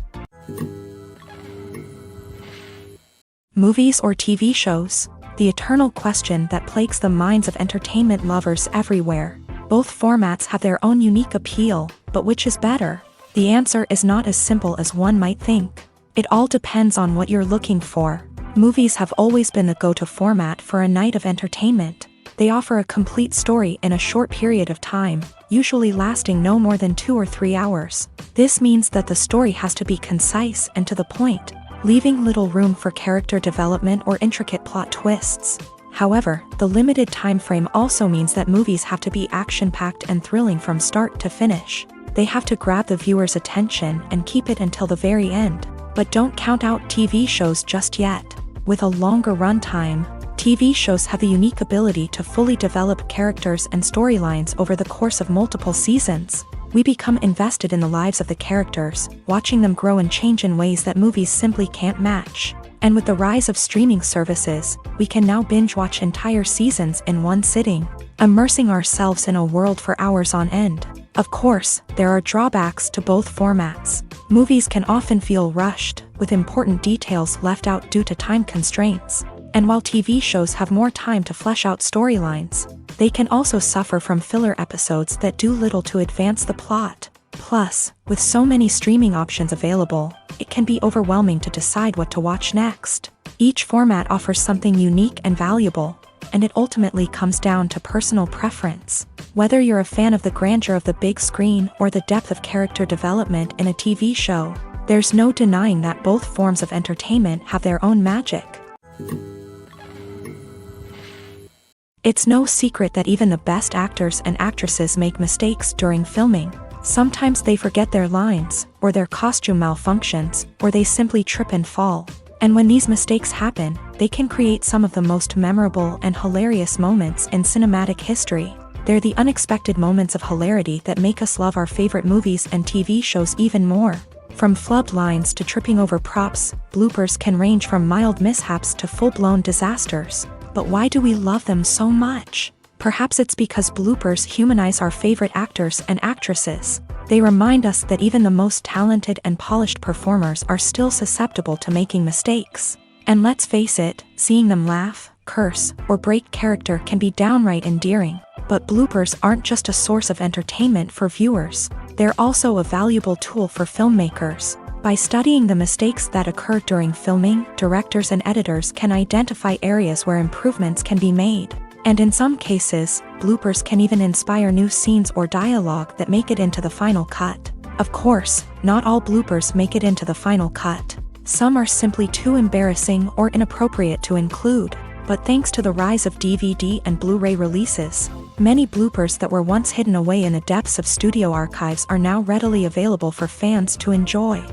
Movies or TV shows? The eternal question that plagues the minds of entertainment lovers everywhere. Both formats have their own unique appeal, but which is better? The answer is not as simple as one might think. It all depends on what you're looking for. Movies have always been the go-to format for a night of entertainment. They offer a complete story in a short period of time, usually lasting no more than 2 or 3 hours. This means that the story has to be concise and to the point, leaving little room for character development or intricate plot twists. However, the limited time frame also means that movies have to be action-packed and thrilling from start to finish. They have to grab the viewer's attention and keep it until the very end. But don't count out TV shows just yet. With a longer runtime, TV shows have the unique ability to fully develop characters and storylines over the course of multiple seasons. We become invested in the lives of the characters, watching them grow and change in ways that movies simply can't match. And with the rise of streaming services, we can now binge-watch entire seasons in one sitting, immersing ourselves in a world for hours on end. Of course, there are drawbacks to both formats. Movies can often feel rushed, with important details left out due to time constraints. And while TV shows have more time to flesh out storylines, they can also suffer from filler episodes that do little to advance the plot. Plus, with so many streaming options available, it can be overwhelming to decide what to watch next. Each format offers something unique and valuable, and it ultimately comes down to personal preference. Whether you're a fan of the grandeur of the big screen or the depth of character development in a TV show, there's no denying that both forms of entertainment have their own magic. It's no secret that even the best actors and actresses make mistakes during filming. Sometimes they forget their lines, or their costume malfunctions, or they simply trip and fall. And when these mistakes happen, they can create some of the most memorable and hilarious moments in cinematic history. They're the unexpected moments of hilarity that make us love our favorite movies and TV shows even more. From flubbed lines to tripping over props, bloopers can range from mild mishaps to full-blown disasters. But why do we love them so much? Perhaps it's because bloopers humanize our favorite actors and actresses. They remind us that even the most talented and polished performers are still susceptible to making mistakes. And let's face it, seeing them laugh, curse, or break character can be downright endearing. But bloopers aren't just a source of entertainment for viewers. They're also a valuable tool for filmmakers. By studying the mistakes that occur during filming, directors and editors can identify areas where improvements can be made. And in some cases, bloopers can even inspire new scenes or dialogue that make it into the final cut. Of course, not all bloopers make it into the final cut. Some are simply too embarrassing or inappropriate to include. But thanks to the rise of DVD and Blu-ray releases, many bloopers that were once hidden away in the depths of studio archives are now readily available for fans to enjoy.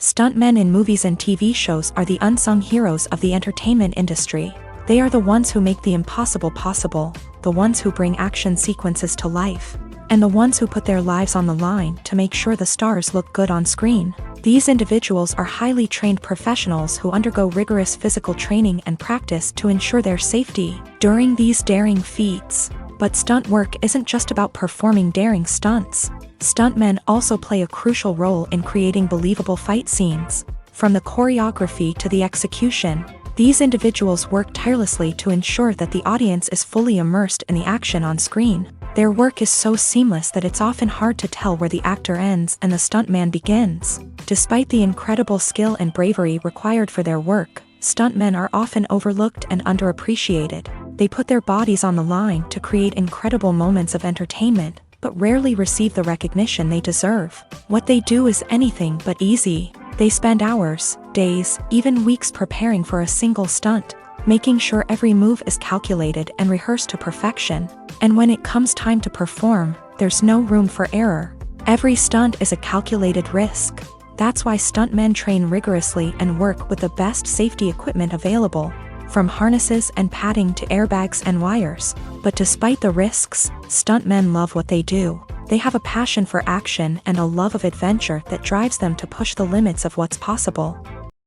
Stuntmen in movies and TV shows are the unsung heroes of the entertainment industry. They are the ones who make the impossible possible, the ones who bring action sequences to life, and the ones who put their lives on the line to make sure the stars look good on screen. These individuals are highly trained professionals who undergo rigorous physical training and practice to ensure their safety during these daring feats. But stunt work isn't just about performing daring stunts. Stuntmen also play a crucial role in creating believable fight scenes. From the choreography to the execution, these individuals work tirelessly to ensure that the audience is fully immersed in the action on screen. Their work is so seamless that it's often hard to tell where the actor ends and the stuntman begins. Despite the incredible skill and bravery required for their work, stuntmen are often overlooked and underappreciated. They put their bodies on the line to create incredible moments of entertainment, but rarely receive the recognition they deserve. What they do is anything but easy. They spend hours, days, even weeks preparing for a single stunt, making sure every move is calculated and rehearsed to perfection. And when it comes time to perform, there's no room for error. Every stunt is a calculated risk. That's why stuntmen train rigorously and work with the best safety equipment available, from harnesses and padding to airbags and wires. But despite the risks, stuntmen love what they do. They have a passion for action and a love of adventure that drives them to push the limits of what's possible.